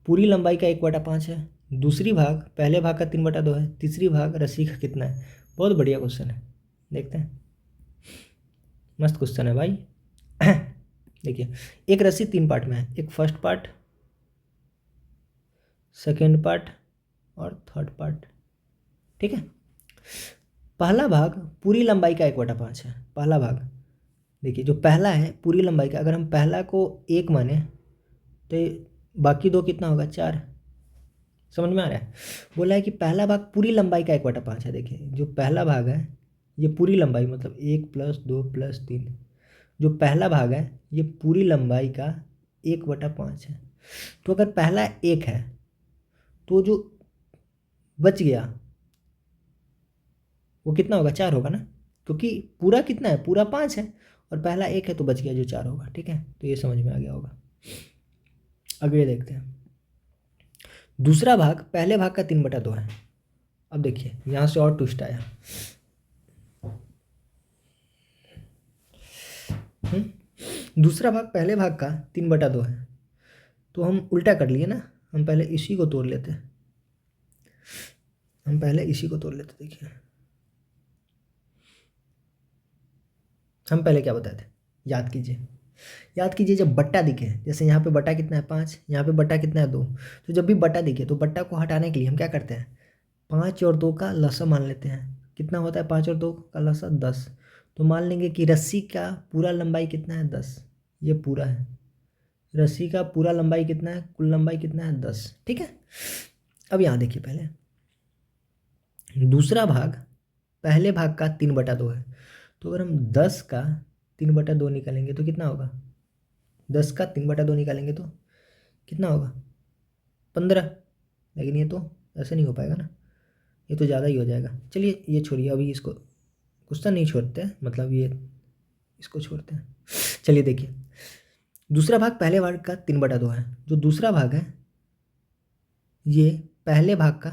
पूरी लंबाई का 1/5 है, दूसरी भाग पहले भाग का 3/2 है, तीसरी भाग रस्सी का कितना है? बहुत बढ़िया क्वेश्चन है, देखते हैं। मस्त क्वेश्चन है भाई। देखिए एक रस्सी 3 पार्ट में है, एक फर्स्ट पार्ट, सेकेंड पार्ट और थर्ड पार्ट, ठीक है। पहला भाग पूरी लंबाई का 1/5 है, पहला भाग। देखिए जो पहला है पूरी लंबाई का, अगर हम पहला को 1 माने तो बाकी 2 कितना होगा? 4। समझ में आ रहा है? बोला है कि पहला भाग पूरी लंबाई का 1/5 है। देखिए जो पहला भाग है ये पूरी लंबाई, मतलब 1 + 2 + 3, जो पहला भाग है ये पूरी लंबाई का 1/5 है। तो अगर पहला 1 है तो जो बच गया वो कितना होगा? 4 होगा ना, क्योंकि पूरा कितना है? पूरा 5 है और पहला 1 है, तो बच गया जो 4 होगा, ठीक है। तो ये समझ में आ गया होगा। अगले देखते हैं। दूसरा भाग पहले भाग का 3/2 है। अब देखिए यहाँ से और ट्विस्ट आया। दूसरा भाग पहले भाग का 3/2 है, तो हम उल्टा कर लिए ना, हम पहले इसी को तोड़ लेते, हम पहले इसी को तोड़ लेते। देखिए हम पहले क्या बताए थे, याद कीजिए, याद कीजिए। जब बट्टा दिखे, जैसे यहाँ पे बट्टा कितना है? 5, यहाँ पे बट्टा कितना है? 2। तो जब भी बट्टा दिखे तो बट्टा को हटाने के लिए हम क्या करते हैं? 5 और 2 का लसा मान लेते हैं। कितना होता है 5 और 2 का लसा? 10। तो मान लेंगे कि रस्सी का पूरा लंबाई कितना है? 10। ये पूरा है, रस्सी का पूरा लंबाई कितना है? कुल लंबाई कितना है? 10, ठीक है। अब यहाँ देखिए, पहले दूसरा भाग पहले भाग का 3/2 है, तो अगर हम 10 का 3/2 निकालेंगे तो कितना होगा? 10 का 3/2 निकालेंगे तो कितना होगा? 15। लेकिन ये तो ऐसे नहीं हो पाएगा ना, ये तो ज़्यादा ही हो जाएगा। चलिए ये छोड़िए, अभी इसको क्वेश्चन नहीं छोड़ते हैं, मतलब ये इसको छोड़ते हैं। चलिए देखिए दूसरा भाग पहले भाग का 3/2 है, जो दूसरा भाग है ये पहले भाग का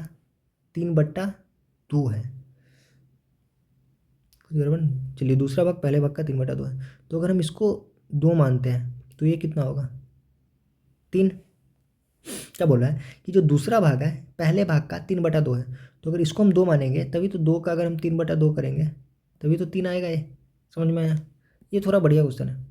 3/2 है। कुछ गड़बड़? चलिए दूसरा भाग पहले भाग का 3/2 है, तो अगर हम इसको 2 मानते हैं तो ये कितना होगा? 3। क्या बोल रहा है कि जो दूसरा भाग है पहले भाग का 3/2 है, तो अगर इसको हम 2 मानेंगे तभी तो 2 का अगर हम 3/2 करेंगे तभी तो 3 आएगा। ये समझ में आया? ये थोड़ा बढ़िया क्वेश्चन है।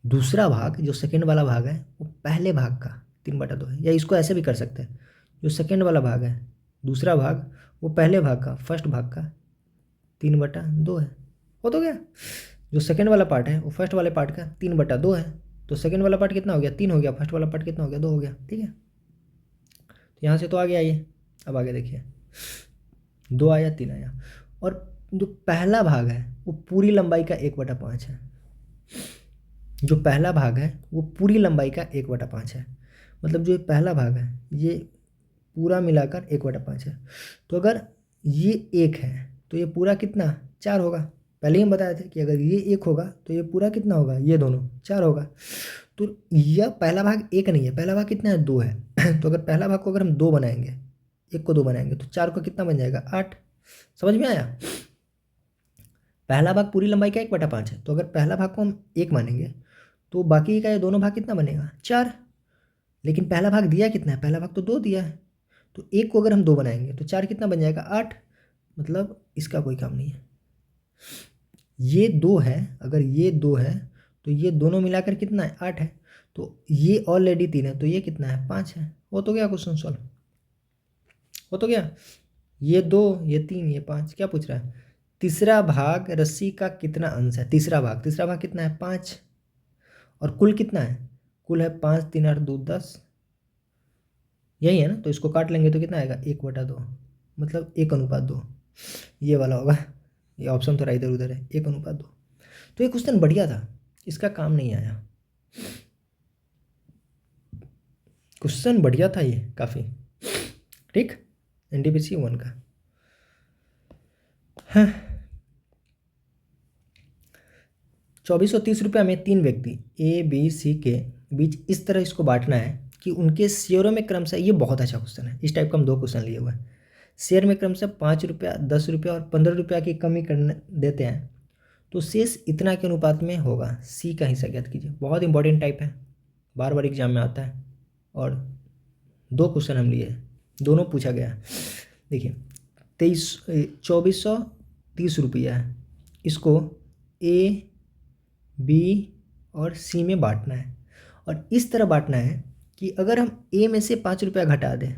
दूसरा भाग जो सेकंड वाला भाग है वो पहले भाग का 3/2 है। या इसको ऐसे भी कर सकते हैं, जो सेकंड वाला भाग है दूसरा भाग वो पहले भाग का फर्स्ट भाग का 3/2 है। हो तो गया। जो सेकंड वाला पार्ट है वो फर्स्ट वाले पार्ट का 3/2 है। तो सेकंड वाला पार्ट कितना हो गया, 3 हो गया। फर्स्ट वाला पार्ट कितना हो गया, 2 हो गया। ठीक है, तो यहाँ से तो आ गया ये। अब आगे देखिए, 2 आया, 3 आया। और जो पहला भाग है वो पूरी लंबाई का 1/5 है। जो पहला भाग है वो पूरी लंबाई का 1/5 है। मतलब जो ये पहला भाग है ये पूरा मिलाकर 1/5 है। तो अगर ये 1 है तो ये पूरा कितना, 4 होगा। पहले ही हम बताए थे कि अगर ये 1 होगा तो ये पूरा कितना होगा, ये दोनों 4 होगा। तो यह पहला भाग 1 नहीं है, पहला भाग कितना है, 2 है। तो अगर पहला भाग को अगर हम 2 बनाएंगे, 1 को 2 बनाएंगे तो 4 को कितना बन जाएगा, 8। समझ में आया। पहला भाग पूरी लंबाई का 1/5 है। तो अगर पहला भाग को हम 1 मानेंगे तो बाकी का ये दोनों भाग कितना बनेगा, 4। लेकिन पहला भाग दिया कितना है, पहला भाग तो 2 दिया है। तो 1 को अगर हम 2 बनाएंगे तो 4 कितना बन जाएगा, 8। मतलब इसका कोई काम नहीं है। ये 2 है, अगर ये 2 है तो ये दोनों मिलाकर कितना है, 8 है। तो ये ऑलरेडी 3 है तो ये कितना है, 5 है। हो तो गया क्वेश्चन सॉल्व, हो तो गया। ये 2, ये 3, ये 5। क्या पूछ रहा है, तीसरा भाग रस्सी का कितना अंश है। तीसरा भाग कितना है, 5। और कुल कितना है, कुल है 5, 3 8 2 10। यही है ना, तो इसको काट लेंगे तो कितना आएगा, 1/2। मतलब 1/2 ये वाला होगा। ये ऑप्शन थोड़ा इधर उधर है, 1/2। तो ये क्वेश्चन बढ़िया था, इसका काम नहीं आया। क्वेश्चन बढ़िया था ये काफ़ी। ठीक, एनटीपीसी 1 का। हाँ, 2430 रुपया में 3 व्यक्ति ए बी सी के बीच इस तरह इसको बांटना है कि उनके शेयरों में क्रमशः, ये बहुत अच्छा क्वेश्चन है, इस टाइप का हम 2 क्वेश्चन लिए हुए हैं। शेयर में क्रमशः 5 रुपया, 10 रुपया और 15 रुपया की कमी करने देते हैं तो शेष इतना के अनुपात में होगा। सी का हिस्सा ज्ञात कीजिए। बहुत इंपॉर्टेंट टाइप है, बार बार एग्जाम में आता है। और 2 क्वेश्चन हम लिए, दोनों पूछा गया है। देखिए 2430 रुपया है, इसको ए बी और सी में बांटना है। और इस तरह बांटना है कि अगर हम ए में से 5 रुपया घटा दें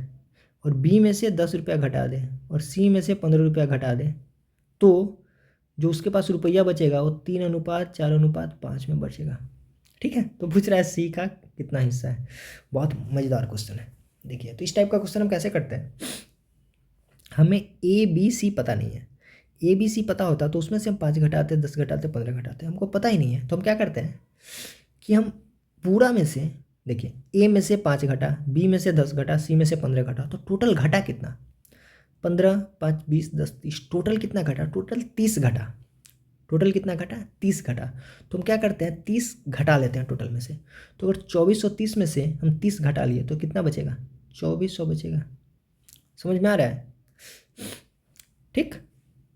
और बी में से 10 रुपया घटा दें और सी में से 15 रुपया घटा दें तो जो उसके पास रुपया बचेगा वो 3:4:5 में बचेगा। ठीक है, तो पूछ रहा है सी का कितना हिस्सा है। बहुत मज़ेदार क्वेश्चन है। देखिए, तो इस टाइप का क्वेश्चन हम कैसे करते हैं, हमें ए बी सी पता नहीं है। ए बी सी पता होता तो उसमें से हम 5 घटाते, 10 घटाते, 15 घटाते। हमको पता ही नहीं है तो हम क्या करते हैं कि हम पूरा में से, देखिए ए में से 5 घटा, बी में से 10 घटा, सी में से 15 घटा, तो टोटल घटा कितना, 15, 5, 20, 10, 30। टोटल कितना घटा, टोटल 30 घटा। टोटल कितना घटा, 30 घटा। तो हम क्या करते हैं, 30 घटा लेते हैं टोटल में से। तो अगर 2430 में से हम 30 घटा लिए तो कितना बचेगा, 2400 बचेगा। समझ में आ रहा है। ठीक,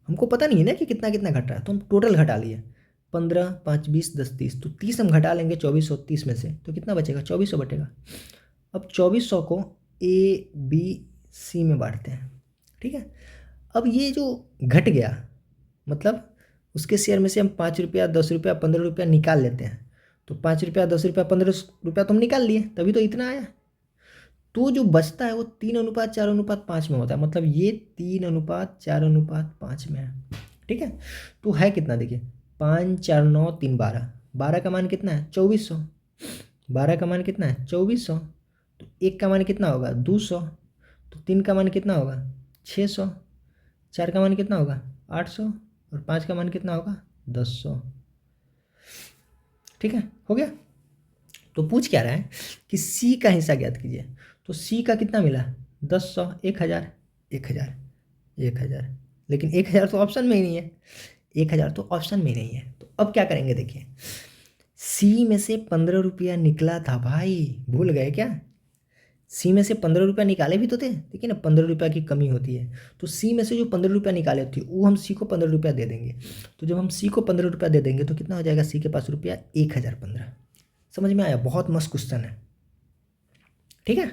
हमको पता नहीं है ना कि कितना कितना घट रहा है, तो हम टोटल घटा लिए। 15, 5, 20, 10, 30। तो 30 हम घटा लेंगे 2430 में से तो कितना बचेगा, 2400 बचेगा। अब 2400 को ए बी सी में बांटते हैं। ठीक है, अब ये जो घट गया मतलब उसके शेयर में से हम 5 रुपया, 10 रुपया, 15 रुपया निकाल लेते हैं। तो 5 रुपया, 10 रुपया, 15 रुपया तो हम निकाल लिए, तभी तो इतना आया। तो जो बचता है वो 3:4:5 में होता है। मतलब ये 3:4:5 में है। ठीक है, तो है कितना, देखिए 5, 4, 9, 3, 12। 12 का मान कितना है, 2400। 12 का मान कितना है, 2400। तो 1 का मान कितना होगा, 200। तो 3 का मान कितना होगा, 600। 4 का मान कितना होगा, 800। और 5 का मान कितना होगा, 1000। ठीक है, हो गया। तो पूछ क्या रहा है कि सी का हिस्सा ज्ञात कीजिए। तो सी का कितना मिला, 10, 100, 1000, 1000, 1000। लेकिन 1000 तो ऑप्शन में ही नहीं है, 1000 तो ऑप्शन में ही नहीं है। तो अब क्या करेंगे, देखिए सी में से 15 रुपया निकला था भाई, भूल गए क्या। सी में से 15 रुपया निकाले भी तो थे, देखिए ना 15 रुपया की कमी होती है। तो सी में से जो 15 रुपया निकाले थे वो हम सी को 15 रुपया दे देंगे। तो जब हम सी को 15 रुपया दे देंगे तो कितना हो जाएगा, सी के पास रुपया 1015। समझ में आया, बहुत मस्त क्वेश्चन है। ठीक है,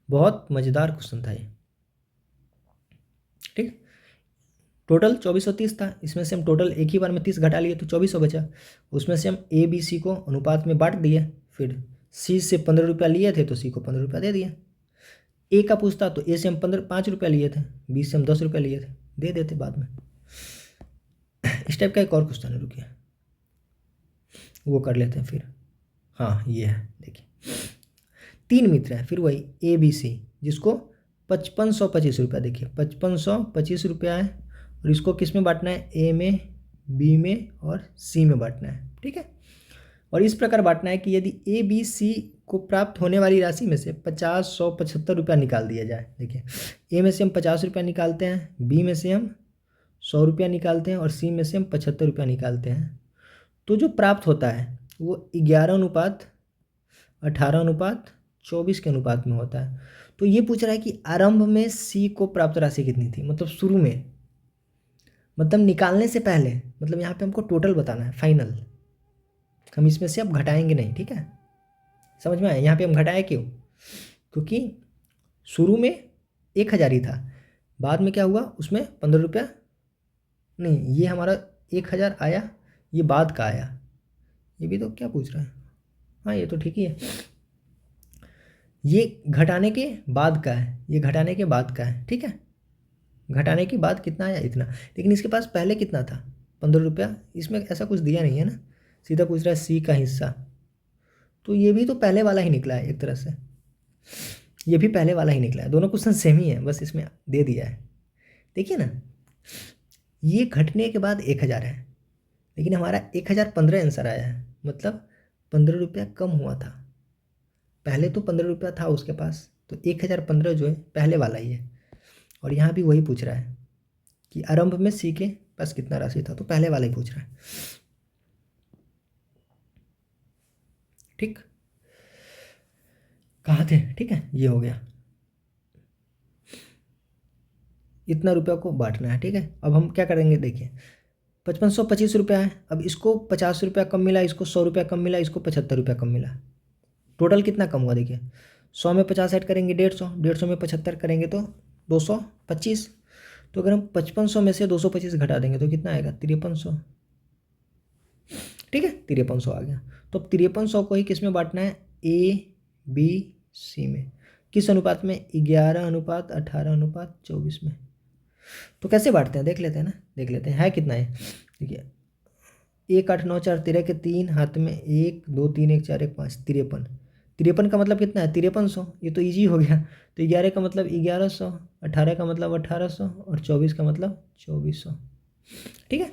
बहुत मज़ेदार क्वेश्चन था ये। ठीक, टोटल 2430 था, इसमें से हम टोटल एक ही बार में 30 घटा लिए तो 2400 बचा। उसमें से हम ए बी सी को अनुपात में बांट दिए, फिर सी से 15 रुपया लिए थे तो सी को 15 रुपया दे दिए। ए का पूछता तो ए से हम 5 रुपया लिए थे, बी से हम 10 रुपया लिए थे, दे देते बाद में। इस टाइप का एक और क्वेश्चन है, रुकिए वो कर लेते हैं फिर। हाँ ये है, देखिए 3 मित्र हैं, फिर वही ए बी सी, जिसको 5525 रुपया, देखिए 5525 रुपया है, और इसको किस में बांटना है, ए में, बी में और सी में बांटना है, ठीक है। और इस प्रकार बांटना है कि यदि ए बी सी को प्राप्त होने वाली राशि में से 50, 100, 75 रुपया निकाल दिया जाए। देखिए ए में से हम 50 रुपया निकालते हैं, बी में से हम 100 रुपया निकालते हैं और सी में से हम 75 रुपया निकालते हैं, तो जो प्राप्त होता है वो 11:18:24 के अनुपात में होता है। तो ये पूछ रहा है कि आरंभ में सी को प्राप्त राशि कितनी थी, मतलब शुरू में, मतलब निकालने से पहले, मतलब यहाँ पे हमको टोटल बताना है फाइनल। हम इसमें से अब घटाएंगे नहीं, ठीक है, समझ में आया। यहाँ पे हम घटाए क्यों, क्योंकि शुरू में 1000 ही था, बाद में क्या हुआ उसमें 15 रुपया, नहीं ये हमारा 1000 आया, ये बाद का आया, ये भी तो क्या पूछ रहा है, हाँ ये तो ठीक ही है, ये घटाने के बाद का है, ये घटाने के बाद का है, ठीक है। घटाने के बाद कितना आया, इतना, लेकिन इसके पास पहले कितना था, 15 रुपया, इसमें ऐसा कुछ दिया नहीं है ना, सीधा पूछ रहा है सी का हिस्सा, तो ये भी तो पहले वाला ही निकला है एक तरह से, ये भी पहले वाला ही निकला है, दोनों क्वेश्चन सेम ही है, बस इसमें दे दिया है। देखिए ना, ये घटने के बाद 1000 है, लेकिन हमारा 1015 आंसर आया है, मतलब 15 रुपया कम हुआ था, पहले तो 15 रुपया था उसके पास, तो 1015 जो है पहले वाला ही है। और यहाँ भी वही पूछ रहा है कि आरंभ में सी के पास कितना राशि था, तो पहले वाला ही पूछ रहा है, ठीक। कहाँ थे, ठीक है, ये हो गया, इतना रुपया को बांटना है, ठीक है। अब हम क्या करेंगे, देखिए 5525 रुपया है, अब इसको 50 रुपया कम मिला, इसको 100 रुपया कम मिला, इसको 75 रुपया कम मिला, टोटल कितना कम हुआ, देखिए 100 में 50 ऐड करेंगे 150, 150 में 75 करेंगे तो 225, तो अगर हम 5500 में से 225 घटा देंगे तो कितना आएगा, 5300, ठीक है, 5300 आ गया। तो अब 5300 को ही किस में बांटना है, ए बी सी में, किस अनुपात में, 11:18:24 में। तो कैसे बांटते हैं देख लेते हैं ना, देख लेते हैं, है कितना है, देखिए 1 8 9 4 13 के 3 हाथ में, 1 2 3 1 4 1 5, 53, 53 का मतलब कितना है, 5300, ये तो इजी हो गया। तो 11 का मतलब 1100, 18 का मतलब 1800 और 24 का मतलब 2400, ठीक है।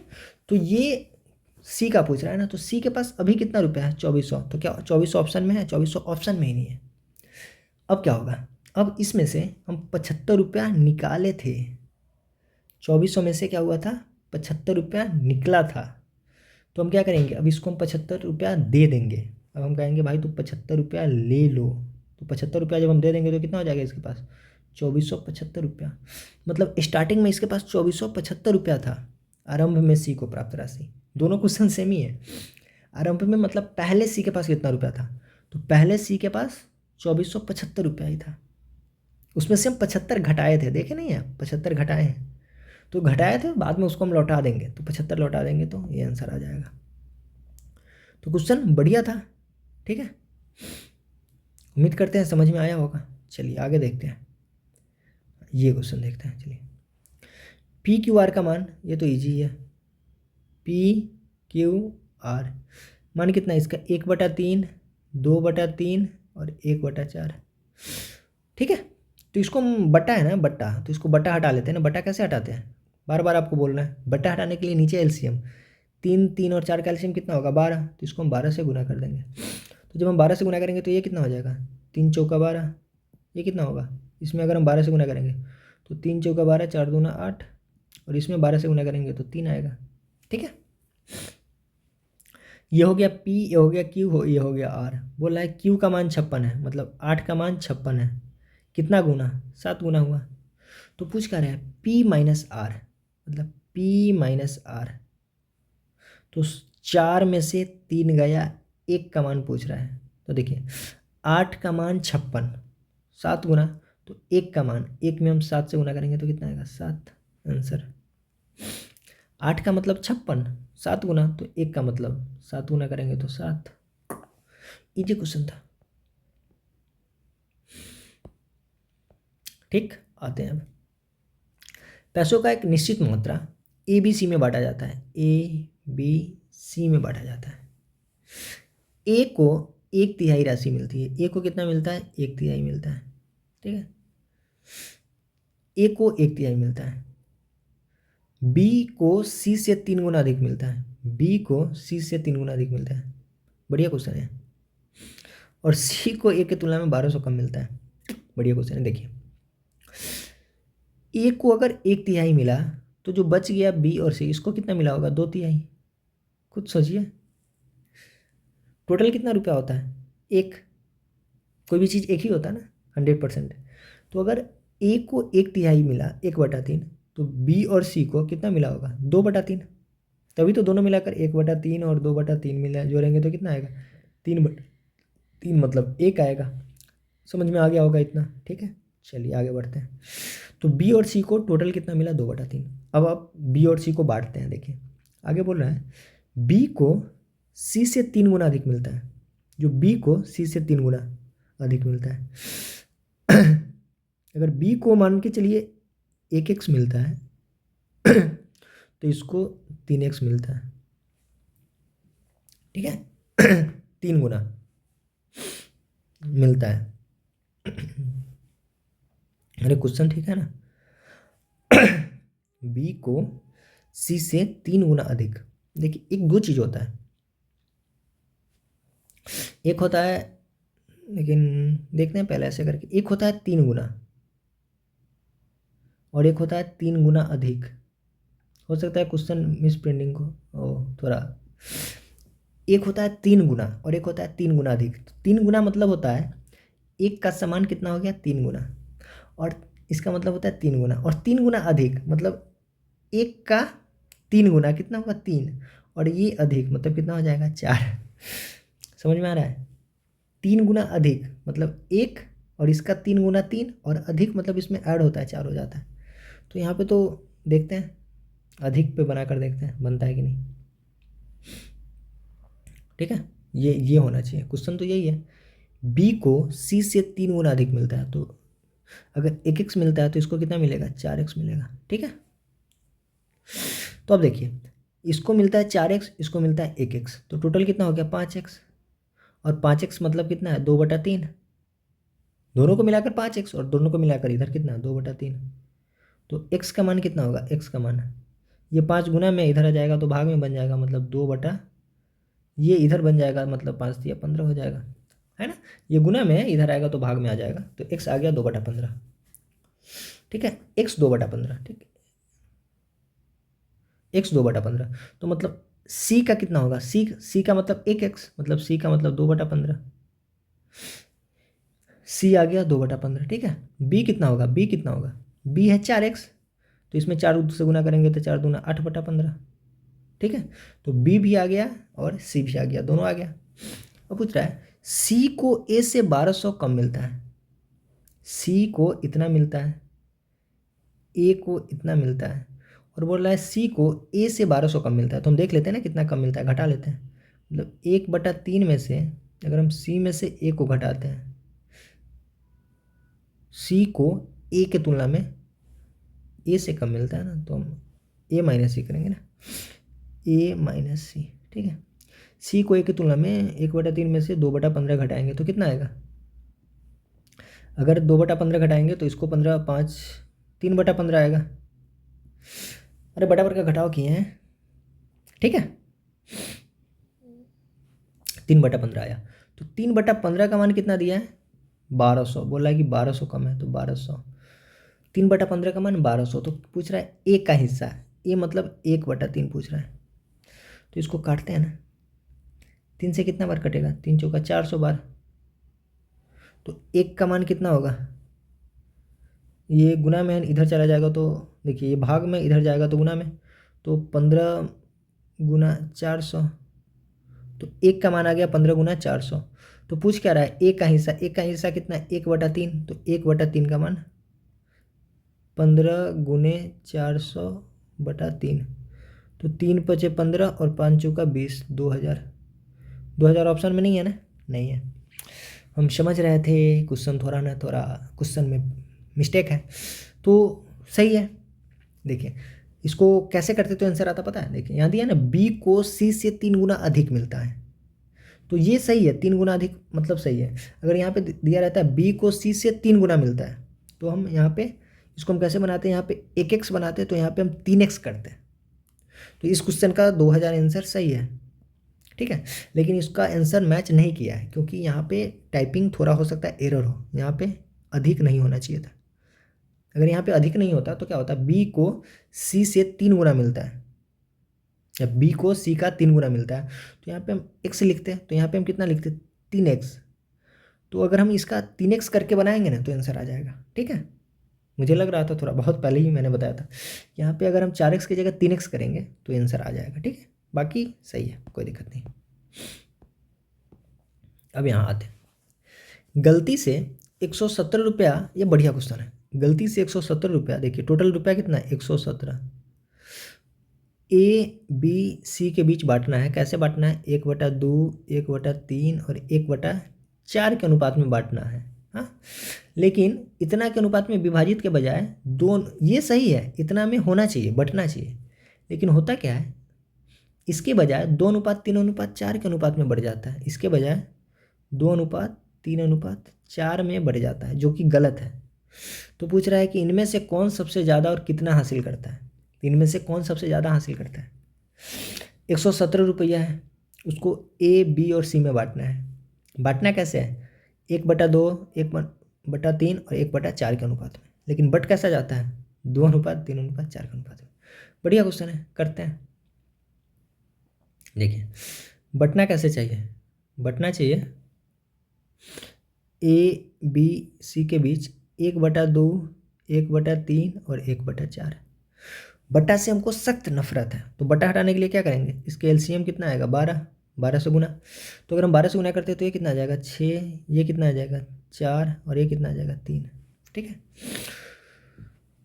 तो ये सी का पूछ रहा है ना, तो सी के पास अभी कितना रुपया है, 2400, तो क्या 2400 ऑप्शन में है, 2400 ऑप्शन में ही नहीं है। अब क्या होगा, अब इसमें से हम 75 रुपया निकाले थे, 2400 में से क्या हुआ था, 75 रुपया निकला था, तो हम क्या करेंगे, अब इसको हम 75 रुपया दे देंगे। अब हम कहेंगे भाई तू 75 रुपया ले लो, तो 75 रुपया जब हम दे देंगे तो कितना हो जाएगा इसके पास, 2475 रुपया, मतलब स्टार्टिंग में इसके पास 2475 रुपया था, आरंभ में सी को प्राप्त राशि, दोनों क्वेश्चन सेम ही है। आरंभ में मतलब पहले सी के पास कितना रुपया था, तो पहले सी के पास 2475 रुपया ही था, उसमें से हम 75 घटाए थे, देखे नहीं है 75 घटाए हैं, तो घटाए थे, बाद में उसको हम लौटा देंगे, तो 75 लौटा देंगे तो ये आंसर आ जाएगा। तो क्वेश्चन बढ़िया था, ठीक है, उम्मीद करते हैं समझ में आया होगा। चलिए आगे देखते हैं, ये क्वेश्चन देखते हैं, चलिए पी क्यू आर का मान, ये तो इजी है, पी क्यू आर मान कितना है इसका, 1/3, 2/3 और 1/4, ठीक है। तो इसको हम बट्टा है ना, बट्टा, तो इसको बट्टा हटा लेते हैं ना, बट्टा कैसे हटाते हैं, बार बार आपको बोलना है, बट्टा हटाने के लिए नीचे एलसीएम, 3 3 और 4 का एलसीएम कितना होगा, 12, तो इसको हम 12 से गुना कर देंगे। तो जब हम 12 से गुना करेंगे तो ये कितना हो जाएगा, 3 चौका 12, ये कितना होगा, इसमें अगर हम 12 से गुना करेंगे तो 3 चौका 12, 4 दूना 8, और इसमें 12 से गुना करेंगे तो 3 आएगा, ठीक है। ये हो गया पी, ये हो गया क्यू, ये हो गया आर। बोला है क्यू का मान 56 है, मतलब 8 का मान 56 है, कितना गुना, 7 गुना हुआ। तो पूछ क्या रहा है, पी माइनस आर, मतलब पी माइनस आर, तो 4 में से 3 गया, 1 का मान पूछ रहा है। तो देखिए 8 का मान 56, 7 गुना, तो 1 का मान, 1 में हम 7 से गुना करेंगे तो कितना आएगा, 7 आंसर। 8 का मतलब 56, 7 गुना, तो 1 का मतलब 7 गुना करेंगे तो 7। इजी क्वेश्चन था। ठीक, आते हैं अब। पैसों का एक निश्चित मात्रा ए बी सी में बांटा जाता है, ए बी सी में बांटा जाता है। ए को 1/3 राशि मिलती है। ए को कितना मिलता है? 1/3 मिलता है। ठीक है, ए को 1/3 मिलता है। बी को सी से 3 गुना अधिक मिलता है। बी को सी से 3 गुना अधिक मिलता है। बढ़िया क्वेश्चन है। और सी को ए की तुलना में 1200 कम मिलता है। बढ़िया क्वेश्चन है। देखिए, ए को अगर 1/3 मिला तो जो बच गया बी और सी, इसको कितना मिला होगा? 2/3। कुछ सोचिए, टोटल कितना रुपया होता है? एक। कोई भी चीज़ एक ही होता है ना, 100%। तो अगर ए को 1/3 मिला, 1/3, तो बी और सी को कितना मिला होगा? 2/3। तभी तो दोनों मिलाकर 1/3 और 2/3 मिला, जोड़ेंगे तो कितना आएगा? 3/3, मतलब 1 आएगा। समझ में आ गया होगा इतना। ठीक है, चलिए आगे बढ़ते हैं। तो बी और सी को टोटल कितना मिला? 2/3। अब आप बी और सी को बांटते हैं। देखिए, आगे बोल रहा है बी को सी से 3 गुना अधिक मिलता है। जो बी को सी से 3 गुना अधिक मिलता है। अगर बी को मान के चलिए 1x मिलता है, तो इसको 3x मिलता है। ठीक है, 3 गुना मिलता है। अरे क्वेश्चन ठीक है ना? बी को सी से 3 गुना अधिक। देखिए, एक दो चीज़ होता है। एक होता है, लेकिन देखते हैं पहले ऐसे करके। एक होता है 3 गुना और एक होता है 3 गुना अधिक। हो सकता है क्वेश्चन मिस प्रिंटिंग को थोड़ा। एक होता है 3 गुना और एक होता है 3 गुना अधिक। 3 गुना मतलब होता है एक का समान कितना हो गया? 3 गुना। और इसका मतलब होता है 3 गुना। और 3 गुना अधिक मतलब एक का 3 गुना कितना होगा? 3। और ये अधिक मतलब कितना हो जाएगा? 4। समझ में आ रहा है? 3 गुना अधिक मतलब 1, और इसका 3 गुना 3, और अधिक मतलब इसमें ऐड होता है 4 हो जाता है। तो यहाँ पे तो देखते हैं, अधिक पे बनाकर देखते हैं बनता है कि नहीं। ठीक है, ये होना चाहिए। क्वेश्चन तो यही है। बी को सी से 3 गुना अधिक मिलता है, तो अगर 1x मिलता है तो इसको कितना मिलेगा? 4x मिलेगा। ठीक है, तो अब देखिए, इसको मिलता है 4x, इसको मिलता है 1x, तो टोटल कितना हो गया? 5x। और 5x मतलब कितना है? 2/3। दोनों को मिलाकर 5x और दोनों को मिलाकर इधर कितना? 2/3। तो x का मान कितना होगा? x का मान, ये 5 गुना में इधर आ जाएगा तो भाग में बन जाएगा, मतलब 2 ये इधर बन जाएगा, मतलब 5×3=15 हो जाएगा, है ना? ये गुना में इधर आएगा तो भाग में आ जाएगा, तो x आ गया 2/15। ठीक है, x 2/15। ठीक है, x 2/15, तो मतलब c का कितना होगा? c का मतलब 1x, मतलब c का मतलब 2/15। c आ गया 2/15। ठीक है, b कितना होगा? b कितना होगा? b है 4x, तो इसमें 4 से गुना करेंगे तो 4 दूना 8/15। ठीक है, तो बी भी आ गया और सी भी आ गया, दोनों आ गया। अब पूछ रहा है सी को ए से 1200 कम मिलता है। सी को इतना मिलता है, ए को इतना मिलता है, और बोल रहा है सी को ए से 1200 कम मिलता है। तो हम देख लेते हैं ना कितना कम मिलता है, घटा लेते हैं। मतलब 1/3 में से अगर हम सी में से ए को घटाते हैं, सी को ए के तुलना में ए से कम मिलता है ना, तो हम ए माइनस सी करेंगे ना, ए माइनस सी। ठीक है, सी को ए की तुलना में 1/3 में से 2/15 घटाएंगे तो कितना आएगा? अगर 2/15 घटाएंगे तो इसको 15 5 3/15 आएगा। अरे बराबर का घटाव किए हैं। ठीक है, 3/15 आया। तो 3/15 का मान कितना दिया है? 1200। बोला है कि 1200 कम है, तो 1200। 3/15 का मान 1200, तो पूछ रहा है ए का हिस्सा। ए मतलब 1/3 पूछ रहा है, तो इसको काटते हैं ना। 3 से कितना बार कटेगा? 3 चौका 400 बार। तो 1 का मान कितना होगा? ये गुना में इधर चला जाएगा, तो देखिए ये भाग में इधर जाएगा तो गुना में, तो 15 गुना 400, तो 1 का मान आ गया 15 गुना 400। तो पूछ क्या रहा है? एक का हिस्सा। एक का हिस्सा कितना है? 1/3, तो 1/3 का मान 15 गुने 400 10/3, तो 3×5 = 15 और 5×4 = 20, 2000। 2000 ऑप्शन में नहीं है ना? नहीं है। हम समझ रहे थे क्वेश्चन थोड़ा क्वेश्चन में मिस्टेक है, तो सही है। देखिए इसको कैसे करते तो आंसर आता पता है? देखिए यहाँ दिया ना, बी को सी से 3 गुना अधिक मिलता है, तो ये सही है, 3 गुना अधिक मतलब सही है। अगर यहाँ पे दिया रहता है बी को सी से 3 गुना मिलता है, तो हम यहाँ पे इसको हम कैसे बनाते हैं? यहाँ पे 1x बनाते हैं, तो यहाँ पे हम 3x करते हैं। तो इस क्वेश्चन का 2000 आंसर सही है, ठीक है। लेकिन इसका आंसर मैच नहीं किया है, क्योंकि यहाँ पे टाइपिंग थोड़ा हो सकता है एरर हो, यहाँ पे अधिक नहीं होना चाहिए था। अगर यहाँ पे अधिक नहीं होता तो क्या होता? बी को सी से 3 गुना मिलता है, या बी को सी का 3 गुना मिलता है, तो यहाँ पे हम x लिखते हैं, तो यहाँ पे हम कितना लिखते हैं? 3x। तो अगर हम इसका 3x करके बनाएंगे ना, तो आंसर आ जाएगा, ठीक है। मुझे लग रहा था थोड़ा बहुत पहले ही मैंने बताया था। यहाँ पे अगर हम 4x की जगह 3x करेंगे तो आंसर आ जाएगा, ठीक है। बाकी सही है, कोई दिक्कत नहीं। अब यहाँ आते हैं, गलती से 170 रुपया, ये बढ़िया क्वेश्चन है। गलती से 170 रुपया, देखिए टोटल रुपया कितना है? 117। ए बी सी के बीच बांटना है। कैसे बांटना है? 1/2, 1/3 और 1/4 के अनुपात में बांटना है। हाँ, लेकिन इतना के अनुपात में विभाजित के बजाय दो, ये सही है, इतना में होना चाहिए, बंटना चाहिए, लेकिन होता क्या है? इसके बजाय 2:3:4 के अनुपात में बढ़ जाता है, इसके बजाय 2:3:4 में बढ़ जाता है, जो कि गलत है। तो पूछ रहा है कि इनमें से कौन सबसे ज़्यादा और कितना हासिल करता है? इनमें से कौन सबसे ज़्यादा हासिल करता है? 117 रुपया है, उसको ए बी और सी में बांटना है। बांटना कैसे है? 1/2, 1/3 और 1/4 के अनुपात में। लेकिन बट कैसा जाता है? 2:3:4 के अनुपात में। बढ़िया क्वेश्चन है, करते हैं। देखिए बटना कैसे चाहिए? बटना चाहिए ए बी सी के बीच 1/2, 1/3 और 1/4। बटा से हमको सख्त नफरत है, तो बटा हटाने के लिए क्या करेंगे? इसके एलसीएम कितना आएगा? 12, 12 से गुना। तो अगर हम 12 से गुना करते हैं तो ये कितना आ जाएगा? 6, ये कितना आ जाएगा? 4, और ये कितना आ जाएगा? 3, ठीक है।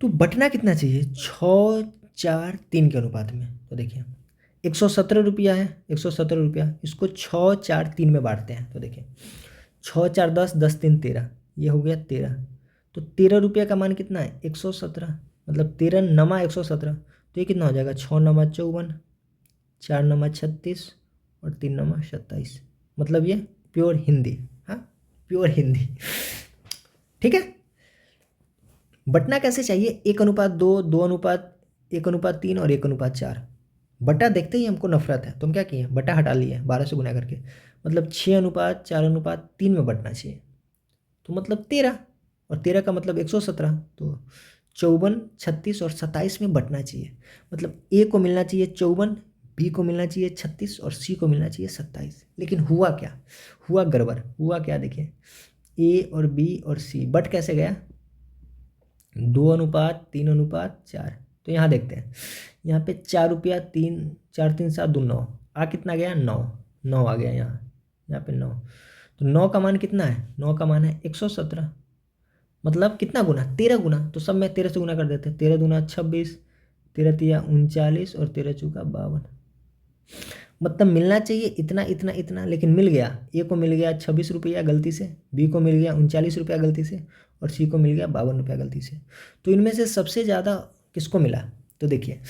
तो बटना कितना चाहिए? 6, 4, 3 के अनुपात में। तो देखिए 117 रुपया है, 117 रुपया, इसको 6, 4, 3 में बांटते हैं। तो देखिए 6, 4, 10, 10, 3, 13, ये हो गया 13। तो 13 रुपये का मान कितना है? 117, मतलब 13 × 117, तो ये कितना हो जाएगा? 6 × 54, 4 × 36 और 3 × 27। मतलब ये प्योर हिंदी, हाँ प्योर हिंदी, ठीक है। बटना कैसे चाहिए? 1:2, 2:1:3 और 1:4। बटा देखते ही हमको नफरत है, तो हम क्या किए? बटा हटा लिए 12 से गुना करके, मतलब 6:4:3 में बटना चाहिए। तो मतलब 13, और 13 का मतलब 117, तो 54, 36 और 27 में बटना चाहिए। मतलब ए को मिलना चाहिए 54, बी को मिलना चाहिए 36 और सी को मिलना चाहिए 27। लेकिन हुआ क्या? हुआ गड़बड़। हुआ क्या? देखिए ए और बी और सी बट कैसे गया? 2:3:4। तो यहाँ देखते हैं, यहाँ पे 4 रुपया, 3, 4, 3, 7, 2, 9, आ कितना गया? 9, 9 आ गया यहाँ पे 9। तो 9 का मान कितना है? 9 का मान है 117, मतलब कितना गुना? 13 गुना। तो सब में 13 से गुना कर देते हैं। 13 दूना 26, 13 तिया 39 और 13 चौका 52। मतलब मिलना चाहिए इतना इतना इतना, लेकिन मिल गया। ए को मिल गया 26 रुपया गलती से, बी को मिल गया 39 रुपया गलती से, और सी को मिल गया 52 रुपया गलती से। तो इनमें से सबसे ज़्यादा किसको मिला? तो देखिए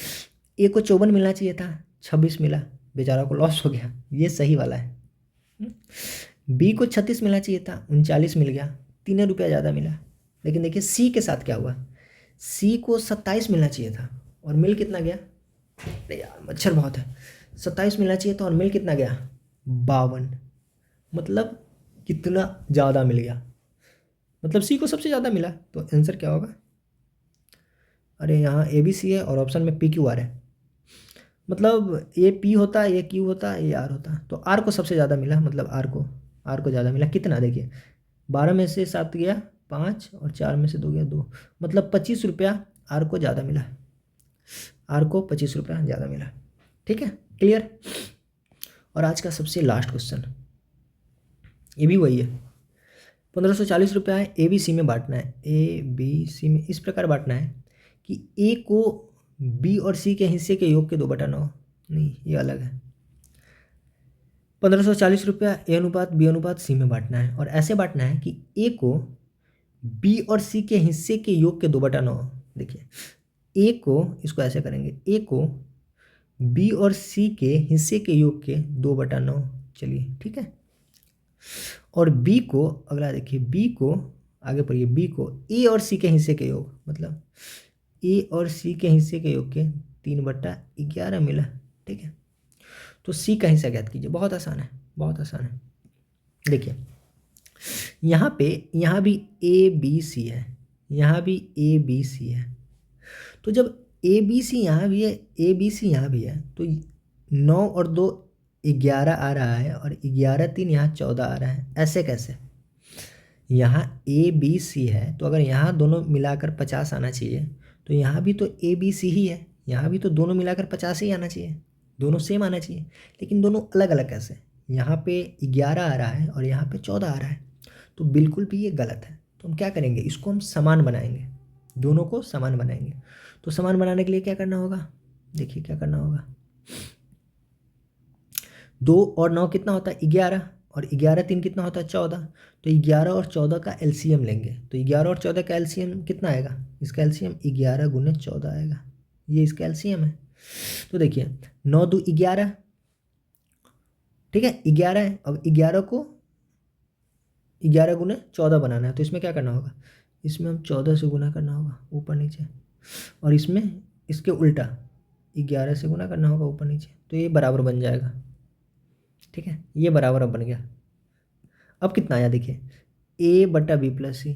ए को 54 मिलना चाहिए था, 26 मिला, बेचारा को लॉस हो गया, ये सही वाला है। बी को 36 मिलना चाहिए था, 39 मिल गया, 3 रुपया ज़्यादा मिला। लेकिन देखिए सी के साथ क्या हुआ? सी को 27 मिलना चाहिए था, और मिल कितना गया? अरे यार मच्छर बहुत है। 27 मिलना चाहिए था और मिल कितना गया? 52। मतलब कितना ज़्यादा मिल गया? मतलब सी को सबसे ज़्यादा मिला। तो आंसर क्या होगा? अरे यहाँ ए बी सी है और ऑप्शन में पी क्यू आर है, मतलब ए पी होता, ए क्यू होता, ए आर होता। तो आर को सबसे ज़्यादा मिला, मतलब आर को ज़्यादा मिला। कितना? देखिए 12 में से 7 गया 5, और 4 में से 2 गया 2, मतलब 25 रुपया आर को ज़्यादा मिला। आर को 25 रुपया ज़्यादा मिला, ठीक है, क्लियर। और आज का सबसे लास्ट क्वेश्चन, ये भी वही है। 1540 रुपया है, ए बी सी में बांटना है। ए बी सी में इस प्रकार बांटना है कि ए को बी और सी के हिस्से के योग के 2/9, नहीं ये अलग है। 1540 रुपया ए अनुपात बी अनुपात सी में बांटना है, और ऐसे बांटना है कि ए को बी और सी के हिस्से के योग के 2/9। देखिए ए को, इसको ऐसे करेंगे, ए को बी और सी के हिस्से के योग के 2/9, चलिए ठीक है। और बी को, अगला देखिए, बी को, आगे पढ़िए, बी को ए और सी के हिस्से के योग, मतलब ए और सी के हिस्से के योग के 3/11 मिला, ठीक है। तो सी का हिस्सा ज्ञात कीजिए, बहुत आसान है, बहुत आसान है। देखिए यहाँ पे, यहाँ भी ए बी सी है, यहाँ भी ए बी सी है, तो जब ए बी सी यहाँ भी है, ए बी सी यहाँ भी है, तो 9 और 2 11 आ रहा है, और 11 3 यहाँ 14 आ रहा है। ऐसे कैसे? यहाँ ए बी सी है, तो अगर यहाँ दोनों मिलाकर 50 आना चाहिए, तो यहाँ भी तो ए बी सी ही है, यहाँ भी तो दोनों मिलाकर 50 ही आना चाहिए, दोनों सेम आना चाहिए। लेकिन दोनों अलग अलग कैसे? यहाँ पे 11 आ रहा है और यहाँ पे 14 आ रहा है, तो बिल्कुल भी ये गलत है। तो हम क्या करेंगे, इसको हम समान बनाएंगे, दोनों को समान बनाएंगे। तो समान बनाने के लिए क्या करना होगा, देखिए क्या करना होगा। 2 और 9 कितना होता है, 11, और 11 3 कितना होता है, 14। तो 11 और 14 का एलसीएम लेंगे, तो 11 और 14 का एलसीएम कितना आएगा, इसका एलसीएम 11 गुने 14 आएगा, ये इसका एलसीएम है। तो देखिए 9 2 11, ठीक है, 11 है। अब 11 को 11 गुने 14 बनाना है, तो इसमें क्या करना होगा, इसमें हम 14 से गुना करना होगा ऊपर नीचे, और इसमें इसके उल्टा 11 से गुना करना होगा ऊपर नीचे, तो ये बराबर बन जाएगा, ठीक है। ये बराबर अब बन गया। अब कितना आया देखिए, ए बटा बी प्लस सी,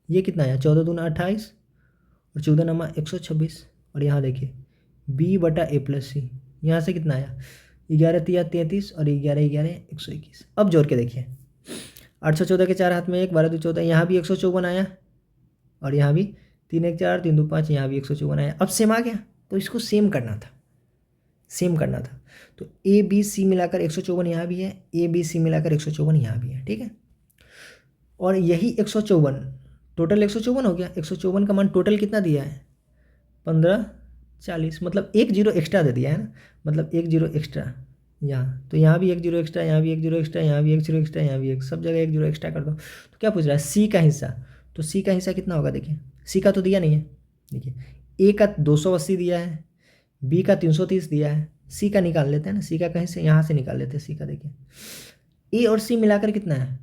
ये कितना आया, 14 दूना 28 और 14 नमा 126, और यहाँ देखिए बी बटा ए प्लस सी, यहाँ से कितना आया, 11 3 33 और 11 11 121। अब जोड़ के देखिए, 814 के 4 हाथ में 1, 12 2 14, यहाँ भी 154 आया, और यहाँ भी 3 1 4 3 2 5, यहाँ भी 154 आया। अब सेम आ गया, तो इसको सेम करना था, सेम करना था। तो ए बी सी मिलाकर 154 यहाँ भी है, ए बी सी मिलाकर 154 यहाँ भी है, ठीक है। और यही 154 टोटल 154 हो गया। 154 का मान टोटल कितना दिया है, 1540, मतलब 1 जीरो एक्स्ट्रा दे दिया है ना, मतलब 1 जीरो एक्स्ट्रा यहाँ, तो यहाँ भी 1 जीरो एक्स्ट्रा, यहाँ भी 1 जीरो एक्स्ट्रा, यहाँ भी 1 जीरो एक्स्ट्रा, यहाँ भी एक, सब जगह 1 जीरो एक्स्ट्रा कर दो। तो क्या पूछ रहा है, सी का हिस्सा, तो सी का हिस्सा कितना होगा, देखिए सी का तो दिया नहीं है, देखिए ए का 280 दिया है, बी का 330 दिया है, सी का निकाल लेते हैं ना, सी का कहीं से यहाँ से निकाल लेते हैं सी का। देखिए ए और सी मिलाकर कितना है,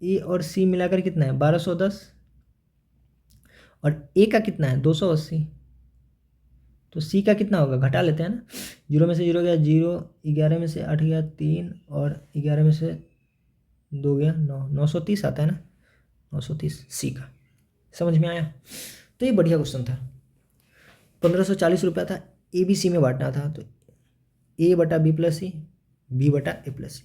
ए और सी मिलाकर कितना है 1210, और ए का कितना है 280, तो सी का कितना होगा, घटा लेते हैं ना, 0 में से 0 गया 0, 11 में से 8 गया 3, और 11 में से 2 गया 9, 930 आता है ना, 930 सी का। समझ में आया? तो ये बढ़िया क्वेश्चन था। 1540 रुपया था, ए बी सी में बांटना था, तो ए बटा बी प्लस सी, बी बटा ए प्लस सी।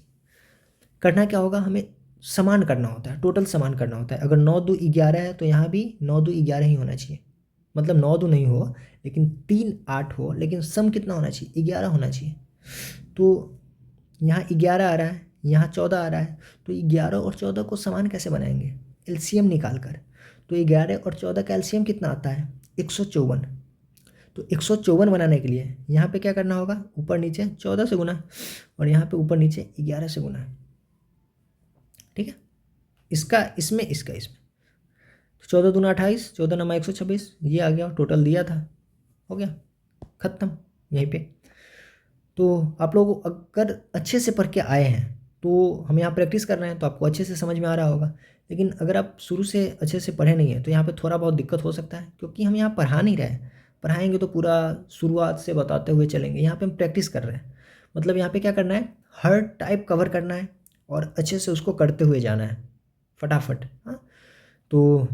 करना क्या होगा, हमें समान करना होता है, टोटल समान करना होता है। अगर 9 2 11 है, तो यहाँ भी 9 2 11 ही होना चाहिए, मतलब 9 2 नहीं हो, लेकिन 3 8 हो, लेकिन सम कितना होना चाहिए, 11 होना चाहिए। तो यहाँ 11 आ रहा है, यहाँ 14 आ रहा है, तो 11 और 14 को समान कैसे बनाएंगे, एलसीएम निकाल कर। तो 11 और 14 का एलसीएम कितना आता है, 154। तो 154 बनाने के लिए यहाँ पे क्या करना होगा, ऊपर नीचे 14 से गुना, और यहाँ पे ऊपर नीचे 11 से गुना, ठीक है। इसका इसमें, इसका इसमें, तो 14 दूना 28, 14 नमा 126, ये आ गया, टोटल दिया था, हो गया, ख़त्म यहीं पे। तो आप लोग अगर अच्छे से पढ़ के आए हैं, तो हम यहाँ प्रैक्टिस कर रहे हैं, तो आपको अच्छे से समझ में आ रहा होगा। लेकिन अगर आप शुरू से अच्छे से पढ़े नहीं हैं, तो यहाँ पे थोड़ा बहुत दिक्कत हो सकता है, क्योंकि हम यहाँ पढ़ा नहीं रहे हैं। पढ़ाएंगे तो पूरा शुरुआत से बताते हुए चलेंगे, यहाँ पे हम प्रैक्टिस कर रहे हैं। मतलब यहाँ पे क्या करना है, हर टाइप कवर करना है और अच्छे से उसको करते हुए जाना है फटाफट। हाँ, तो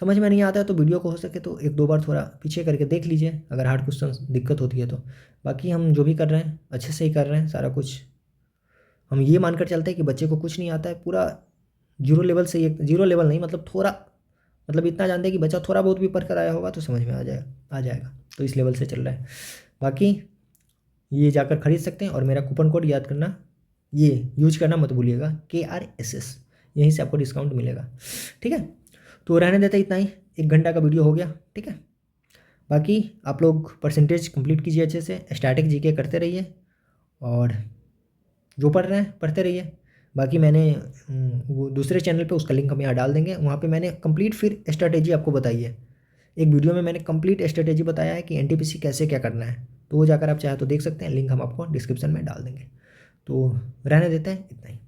समझ में नहीं आता है तो वीडियो को हो सके तो 1-2 बार थोड़ा पीछे करके देख लीजिए, अगर हार्ड क्वेश्चन दिक्कत होती है तो। बाकी हम जो भी कर रहे हैं अच्छे से ही कर रहे हैं सारा कुछ। हम ये मानकर चलते हैं कि बच्चे को कुछ नहीं आता है, पूरा जीरो लेवल से, एक जीरो लेवल नहीं, मतलब थोड़ा, मतलब इतना जानते हैं कि बच्चा थोड़ा बहुत भी पढ़ कर आया होगा तो समझ में आ जाएगा। तो इस लेवल से चल रहा है। बाकी ये जाकर खरीद सकते हैं, और मेरा कूपन कोड याद करना, ये यूज करना मत भूलिएगा, KRSS, यहीं से आपको डिस्काउंट मिलेगा, ठीक है। तो रहने देते इतना ही, 1 घंटा का वीडियो हो गया, ठीक है। बाकी आप लोग परसेंटेज कंप्लीट कीजिए अच्छे से, स्टैटिक जीके करते रहिए और जो पढ़ रहे हैं पढ़ते रहिए। बाकी मैंने वो दूसरे चैनल पे उसका लिंक हम यहाँ डाल देंगे, वहाँ पे मैंने कंप्लीट फिर स्ट्रैटेजी आपको बताई है। एक वीडियो में मैंने कंप्लीट स्ट्रैटेजी बताया है कि एनटीपीसी कैसे क्या करना है, तो वो जाकर आप चाहे तो देख सकते हैं, लिंक हम आपको डिस्क्रिप्शन में डाल देंगे। तो रहने देते हैं इतना ही।